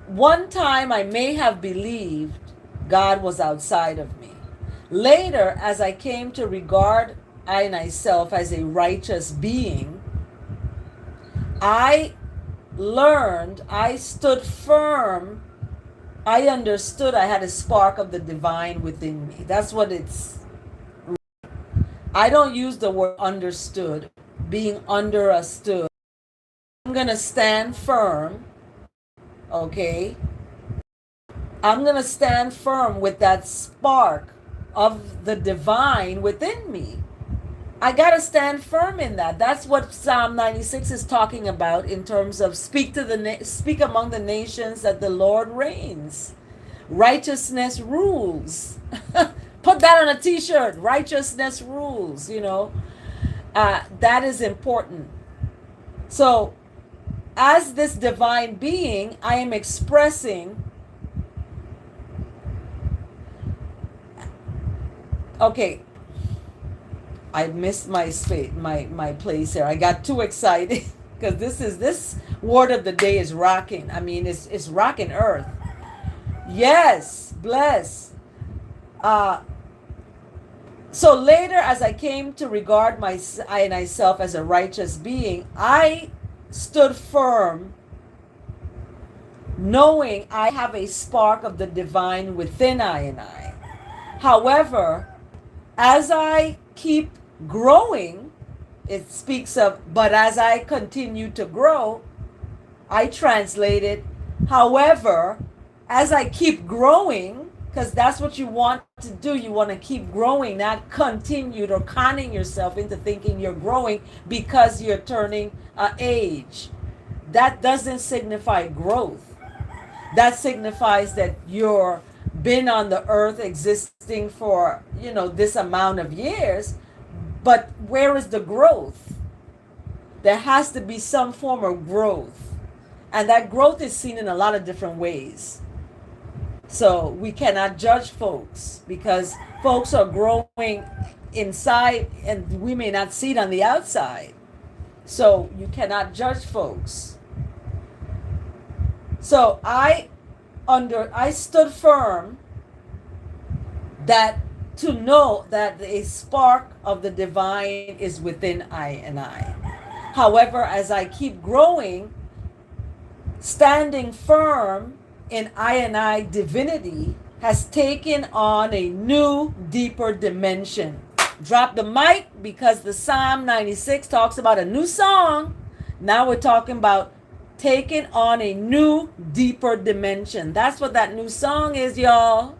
one time I may have believed God was outside of me. Later, as I came to regard I myself as a righteous being, I learned, I stood firm, I understood I had a spark of the divine within me. That's what it's. I don't use the word understood, being understood. I'm going to stand firm, okay? I'm going to stand firm with that spark of the divine within me. I got to stand firm in that. That's what Psalm 96 is talking about in terms of speak among the nations that the Lord reigns. Righteousness rules. Put that on a t-shirt. Righteousness rules, that is important. So as this divine being, I am expressing. Okay, I missed my space, my place here. I got too excited because this word of the day is rocking. I mean, it's rocking earth. Yes, bless. So later, as I came to regard myself as a righteous being, I stood firm, knowing I have a spark of the divine within I and I. However, as I keep growing, it speaks of, but as I continue to grow, I translate it, however, as I keep growing, because that's what you want to do. You want to keep growing, not continued or conning yourself into thinking you're growing because you're turning age. That doesn't signify growth. That signifies that you're been on the earth existing for, this amount of years, but where is the growth? There has to be some form of growth, and that growth is seen in a lot of different ways. So we cannot judge folks because folks are growing inside and we may not see it on the outside. So you cannot judge folks. So I stood firm that to know that a spark of the divine is within I and I. However, as I keep growing, standing firm in I and I divinity has taken on a new, deeper dimension. Drop the mic because the Psalm 96 talks about a new song. Now we're talking about taking on a new, deeper dimension. That's what that new song is, y'all.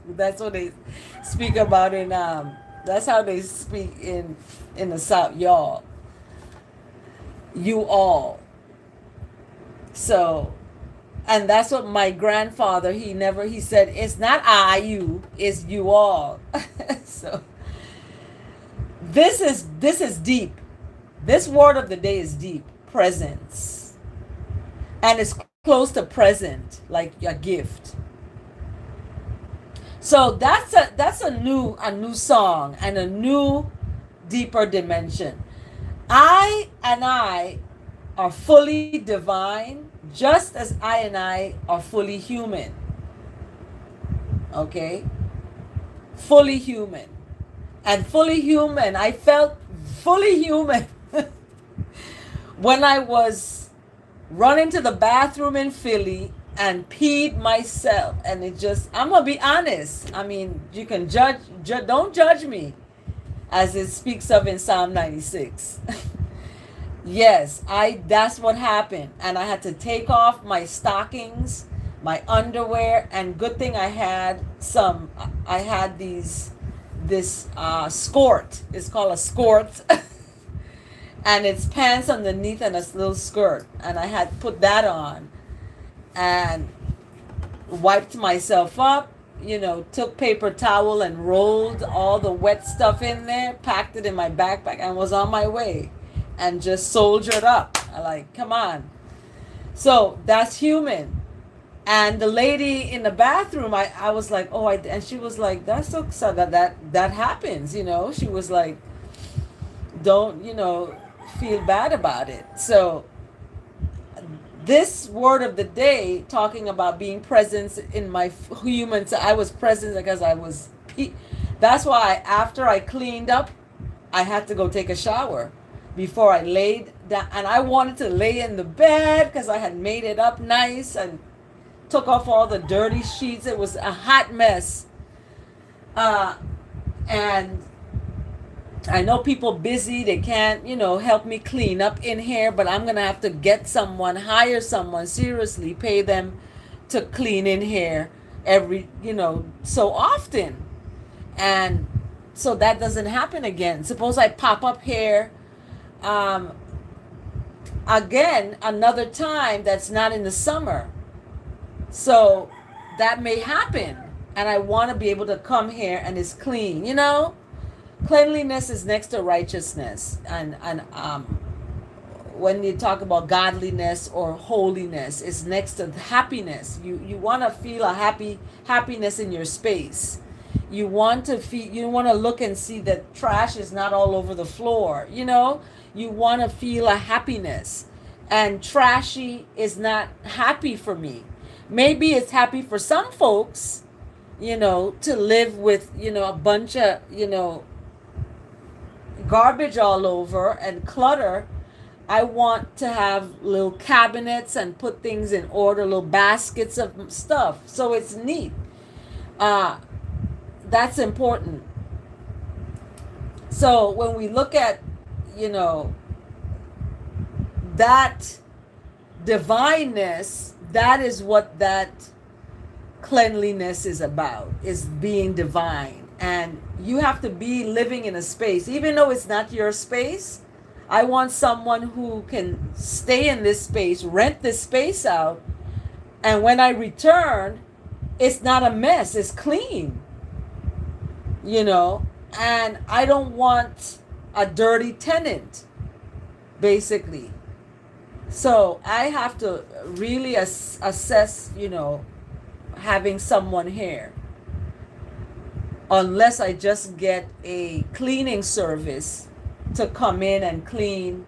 That's what they speak about in that's how they speak in the South, y'all. You all. So, and that's what my grandfather, he said, it's not I, you, it's you all. So this is deep. This word of the day is deep. Presence. And it's close to present, like a gift. So that's a new song and a new, deeper dimension. I and I are fully divine, just as I and I are fully human. Okay? Fully human. And fully human, I felt fully human when I was running to the bathroom in Philly and peed myself. And it just, I'm going to be honest. I mean, you can don't judge me, as it speaks of in Psalm 96. Yes, that's what happened. And I had to take off my stockings, my underwear, and good thing I had this skirt. It's called a skirt. And it's pants underneath and a little skirt. And I had put that on and wiped myself up, took paper towel and rolled all the wet stuff in there, packed it in my backpack, and was on my way. And just soldiered up. Like, come on. So that's human. And the lady in the bathroom, I was like, and she was like, that's so sad that happens, She was like, don't, feel bad about it. So this word of the day, talking about being present in my human, I was present because I was, that's why after I cleaned up, I had to go take a shower before I laid down. And I wanted to lay in the bed because I had made it up nice and took off all the dirty sheets. It was a hot mess. And I know people busy, they can't, help me clean up in here, but I'm going to have to hire someone, seriously, pay them to clean in here every, so often. And so that doesn't happen again. Suppose I pop up here again another time that's not in the summer. So that may happen. And I want to be able to come here and it's clean, Cleanliness is next to righteousness. And when you talk about godliness or holiness, it's next to happiness. You want to feel a happiness in your space. You want to look and see that trash is not all over the floor, You want to feel a happiness. And trashy is not happy for me. Maybe it's happy for some folks, to live with, a bunch of, garbage all over and clutter. I want to have little cabinets and put things in order, little baskets of stuff. So it's neat. That's important. So when we look at, that divineness, that is what that cleanliness is about, is being divine. And you have to be living in a space, even though it's not your space. I want someone who can stay in this space, rent this space out, and when I return, it's not a mess, it's clean, you know. And I don't want a dirty tenant, basically. So I have to really assess, you know, having someone here. Unless I just get a cleaning service to come in and clean,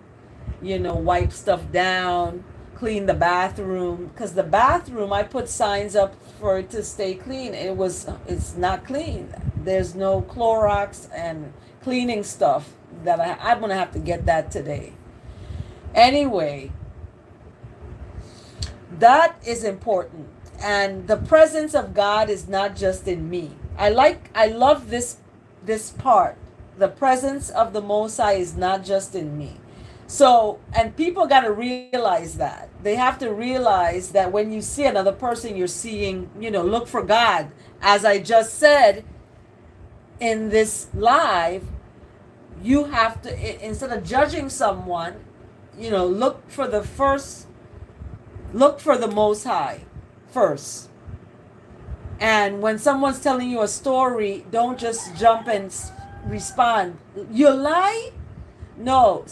you know, wipe stuff down, clean the bathroom. Because the bathroom, I put signs up for it to stay clean. It's not clean. There's no Clorox and cleaning stuff that I'm going to have to get that today. Anyway, that is important. And the presence of God is not just in me. I love this part. The presence of the Most High is not just in me. So, and people got to realize that. They have to realize that when you see another person, you're seeing, you know, look for God. As I just said in this live, you have to, instead of judging someone, you know, look for the Most High first. And when someone's telling you a story, don't just jump and respond. You lie? No,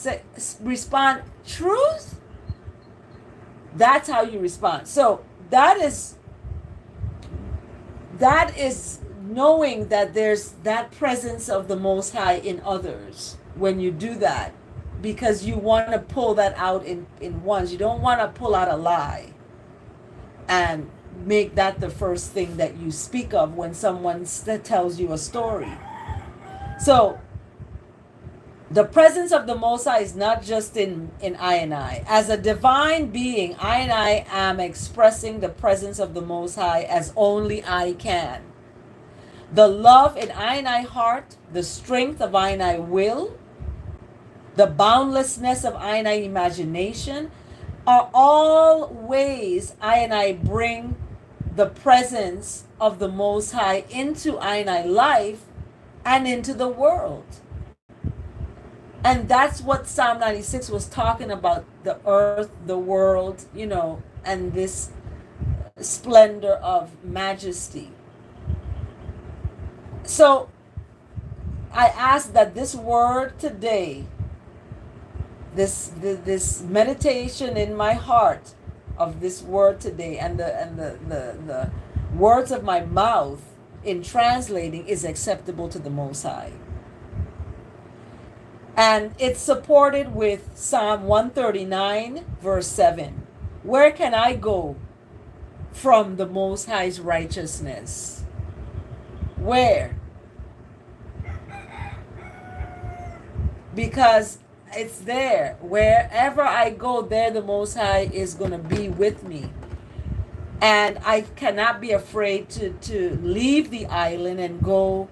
respond truth. That's how you respond. So that is knowing that there's that presence of the Most High in others when you do that, because you want to pull that out in ones. You don't want to pull out a lie and make that the first thing that you speak of when someone tells you a story. So the presence of the Most High is not just in I and I. As a divine being, I and I am expressing the presence of the Most High as only I can. The love in I and I heart, the strength of I and I will, the boundlessness of I and I imagination are all ways I and I bring the presence of the Most High into I and I life and into the world. And that's what Psalm 96 was talking about, the earth, the world, you know, and this splendor of majesty. So I ask that this word today, this meditation in my heart of this word today, and the words of my mouth in translating is acceptable to the Most High. And it's supported with Psalm 139, verse 7. Where can I go from the Most High's righteousness? Where? Because it's there. Wherever I go, there the Most High is going to be with me. And I cannot be afraid to leave the island and go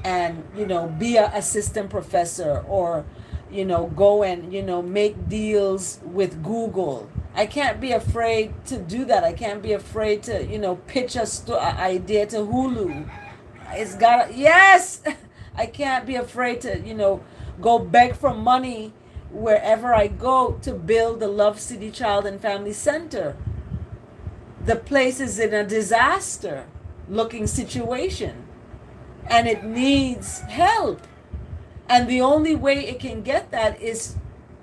and, you know, be an assistant professor, or, you know, go and, you know, make deals with Google. I can't be afraid to do that. I can't be afraid to, you know, pitch an idea to Hulu. It's got to, yes, I can't be afraid to, you know, go beg for money wherever I go to build the Love City Child and Family Center. The place is in a disaster looking situation, and it needs help. And the only way it can get that is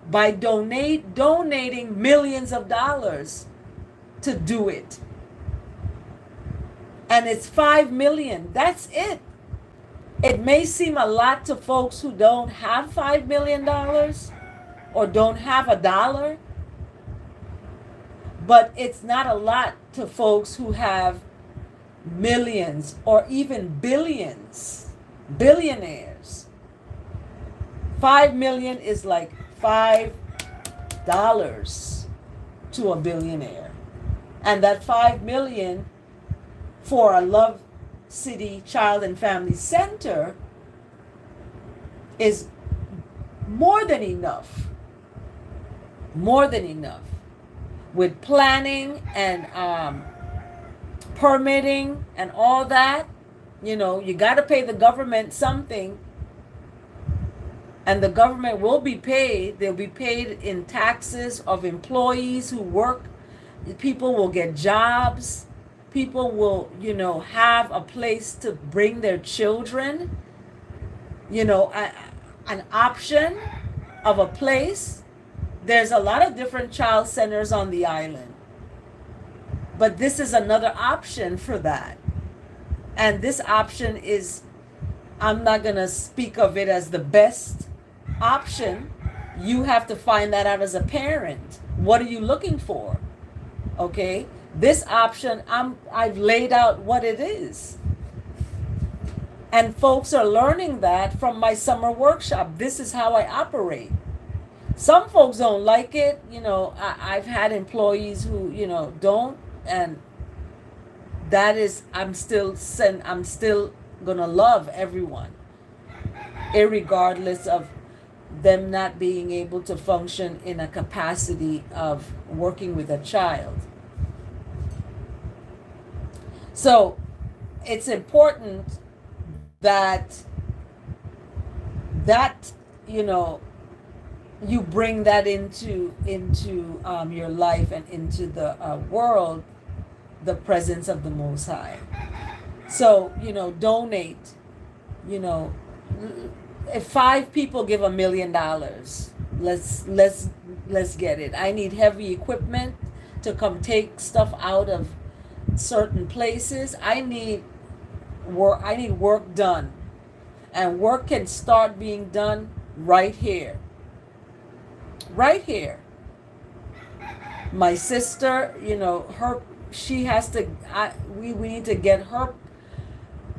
by donating millions of dollars to do it. And it's 5 million. That's it. It may seem a lot to folks who don't have $5 million or don't have a dollar, but it's not a lot to folks who have millions or even billions, billionaires. 5 million is like $5 to a billionaire. And that 5 million for a Love City Child and Family Center is more than enough. More than enough. With planning and permitting and all that. You got to pay the government something, and the government will be paid. They'll be paid in taxes of employees who work. People will get jobs. People will, have a place to bring their children, an option of a place. There's a lot of different child centers on the island, but this is another option for that. And this option is, I'm not going to speak of it as the best option. You have to find that out as a parent. What are you looking for? Okay? This option, I've laid out what it is. And folks are learning that from my summer workshop. This is how I operate. Some folks don't like it. I've had employees who, don't, and that is, I'm still gonna love everyone, irregardless of them not being able to function in a capacity of working with a child. So it's important that you bring that into your life and into the world, the presence of the Most High. So donate. If 5 people give $1 million, let's get it. I need heavy equipment to come take stuff out of certain places. I need work done, and work can start being done right here. My sister, she has to. We need to get her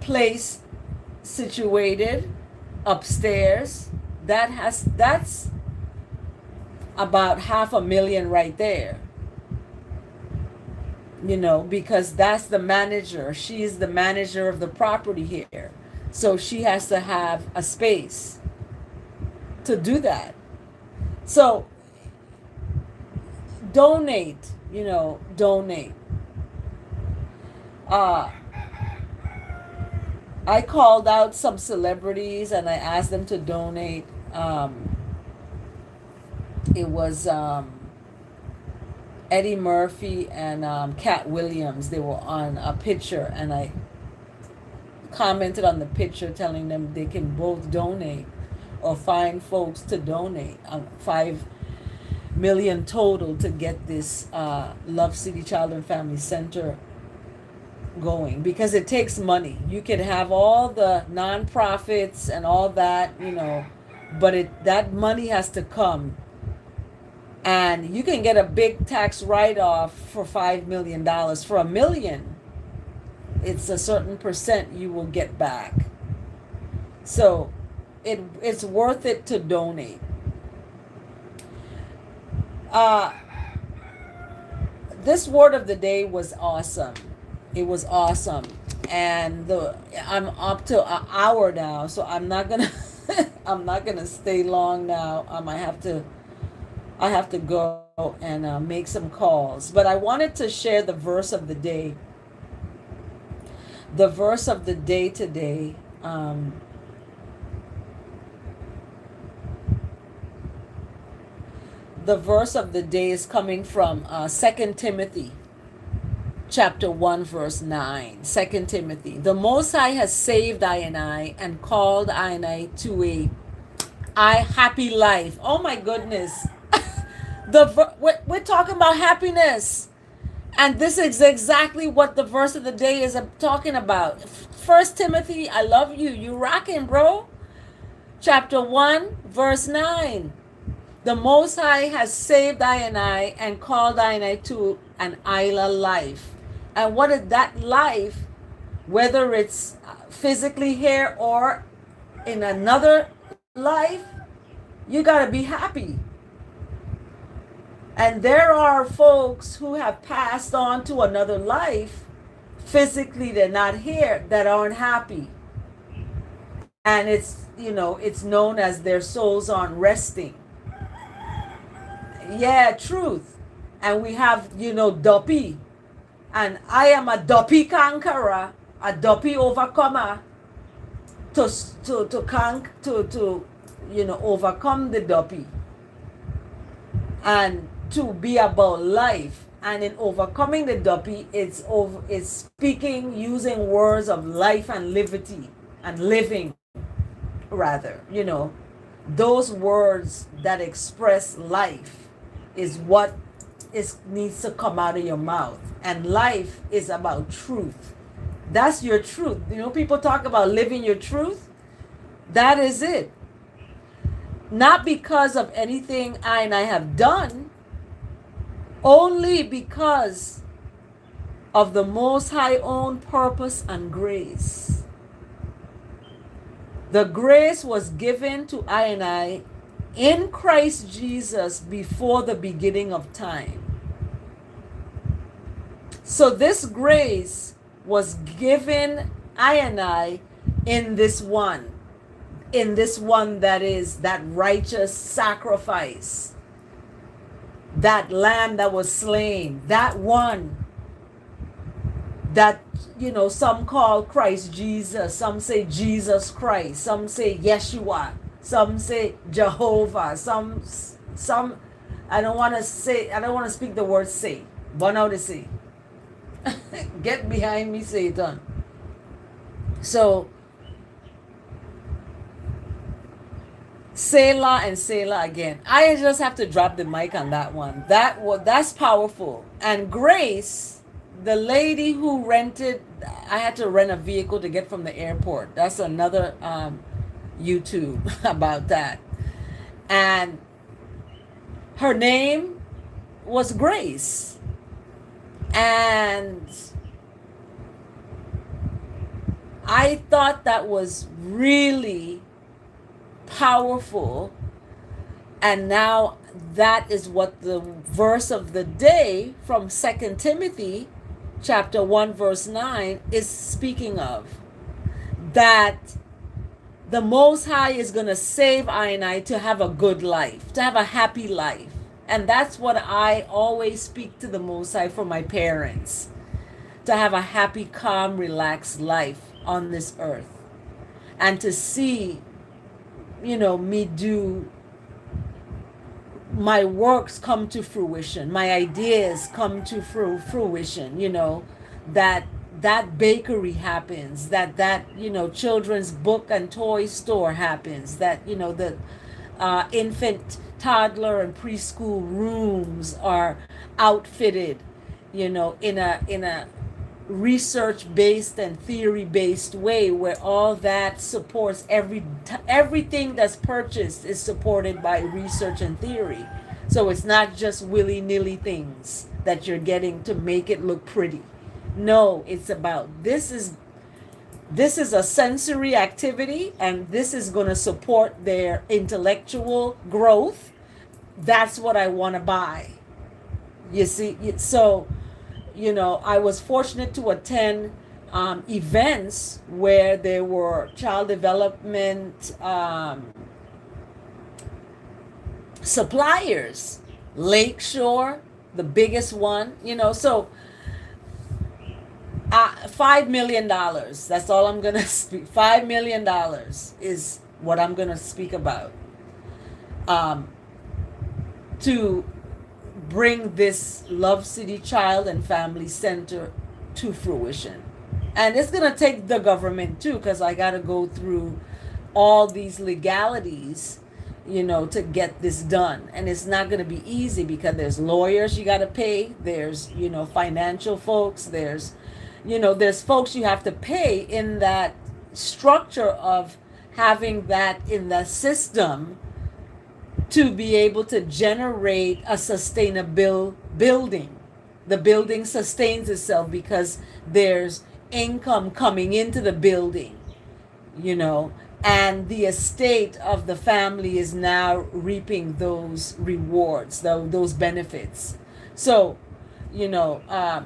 place situated upstairs. That's about $500,000 right there. Because that's the manager. She is the manager of the property here. So she has to have a space to do that. So donate, donate. I called out some celebrities and I asked them to donate. It was Eddie Murphy and Cat Williams. They were on a picture, and I commented on the picture telling them they can both donate or find folks to donate. $5 million total to get this Love City Child and Family Center going, because it takes money. You can have all the nonprofits and all that, but that money has to come. And you can get a big tax write-off for $5 million. For $1 million, it's a certain percent you will get back. So it's worth it to donate. This word of the day was awesome. It was awesome. And I'm up to an hour now, so I'm not gonna I'm not gonna stay long now. I have to go and make some calls. But I wanted to share the verse of the day. The verse of the day today. The verse of the day is coming from 2 Timothy chapter 1 verse 9. 2 Timothy. The Most High has saved I and called I to a happy life. Oh my goodness. We're talking about happiness. And this is exactly what the verse of the day is talking about. 1 Timothy, I love you. You rocking, bro. Chapter 1 verse 9. The Most High has saved I and called I to an Isla life. And what is that life? Whether it's physically here or in another life, you got to be happy. And there are folks who have passed on to another life. Physically, they're not here, that aren't happy. And it's known as their souls aren't resting. Yeah, truth. And we have, Duppy. And I am a duppy conqueror, a duppy overcomer to overcome the duppy and to be about life. And in overcoming the duppy, it's speaking, using words of life and liberty and living, rather. Those words that express life is what needs to come out of your mouth. And life is about truth. That's your truth. People talk about living your truth. That is it. Not because of anything I have done, only because of the Most High own purpose and grace. The grace was given to I in Christ Jesus before the beginning of time. So this grace was given I in this one that is that righteous sacrifice, that lamb that was slain, that one that some call Christ Jesus, some say Jesus Christ, some say Yeshua, some say Jehovah, some I don't want to speak the word say, but now they say. Get behind me, Satan. So Selah and Selah again. I just have to drop the mic on that one. That's powerful. And Grace, the lady who I had to rent a vehicle to get from the airport. That's another YouTube about that. And her name was Grace. And I thought that was really powerful. And now that is what the verse of the day from 2 Timothy chapter 1 verse 9 is speaking of. That the Most High is going to save I to have a good life, to have a happy life. And that's what I always speak to the Most High for my parents. To have a happy, calm, relaxed life on this earth. And to see, me do my works come to fruition, my ideas come to fruition, that bakery happens, that children's book and toy store happens, that the infant, toddler and preschool rooms are outfitted in a research-based and theory-based way, where all that supports everything that's purchased is supported by research and theory. So it's not just willy-nilly things that you're getting to make it look pretty. No, it's about this is a sensory activity, and this is going to support their intellectual growth. That's what I want to buy. You see, so I was fortunate to attend events where there were child development suppliers. Lakeshore, the biggest one, so $5 million. That's all I'm going to speak. $5 million is what I'm going to speak about. To bring this Love City Child and Family Center to fruition. And it's going to take the government too, because I got to go through all these legalities, to get this done. And it's not going to be easy, because there's lawyers you got to pay. There's, financial folks. There's folks you have to pay in that structure of having that in the system to be able to generate a sustainable building. The building sustains itself because there's income coming into the building, and the estate of the family is now reaping those rewards, those benefits. So, the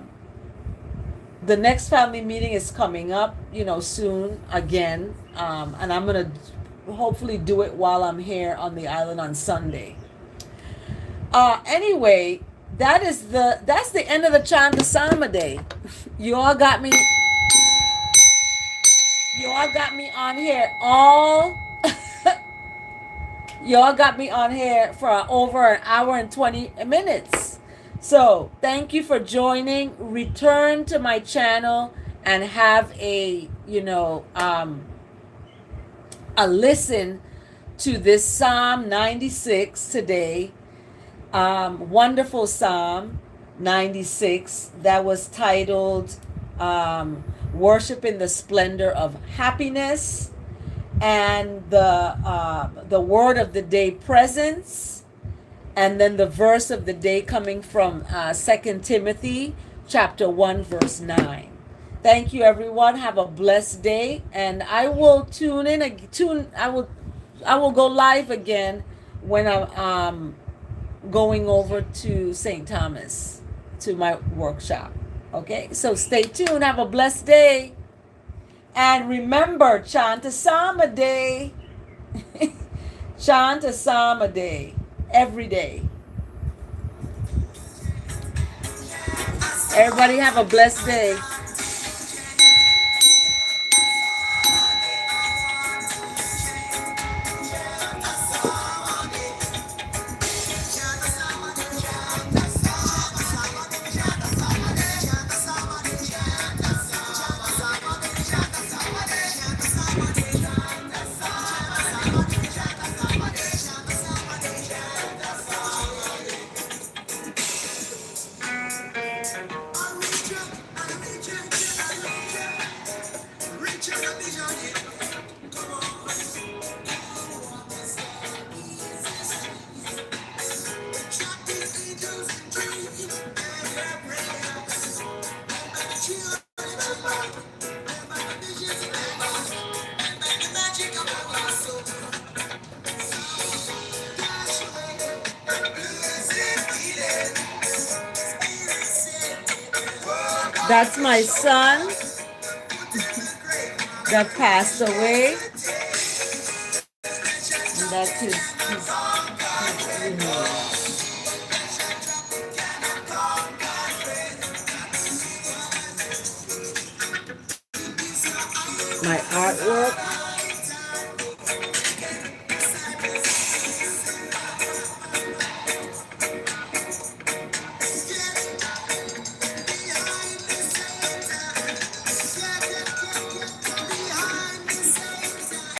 next family meeting is coming up, soon again, and I'm going to hopefully do it while I'm here on the island on Sunday. Anyway, that's the end of the Chant Sama day. You all got me. You all got me on here all. Y'all got me on here for over an hour and 20 minutes. So thank you for joining. Return to my channel and have a listen to this Psalm 96 today. Wonderful Psalm 96 that was titled Worship in the Splendor of Happiness, and the word of the day, presence, and then the verse of the day coming from 2 Timothy chapter 1 verse 9. Thank you everyone. Have a blessed day, and I will I will go live again when I'm going over to St. Thomas to my workshop. Okay? So stay tuned. Have a blessed day. And remember, chant a psalm a day. Chant a psalm a day. Every day. Everybody have a blessed day. That's my son that passed away. And that's his my artwork.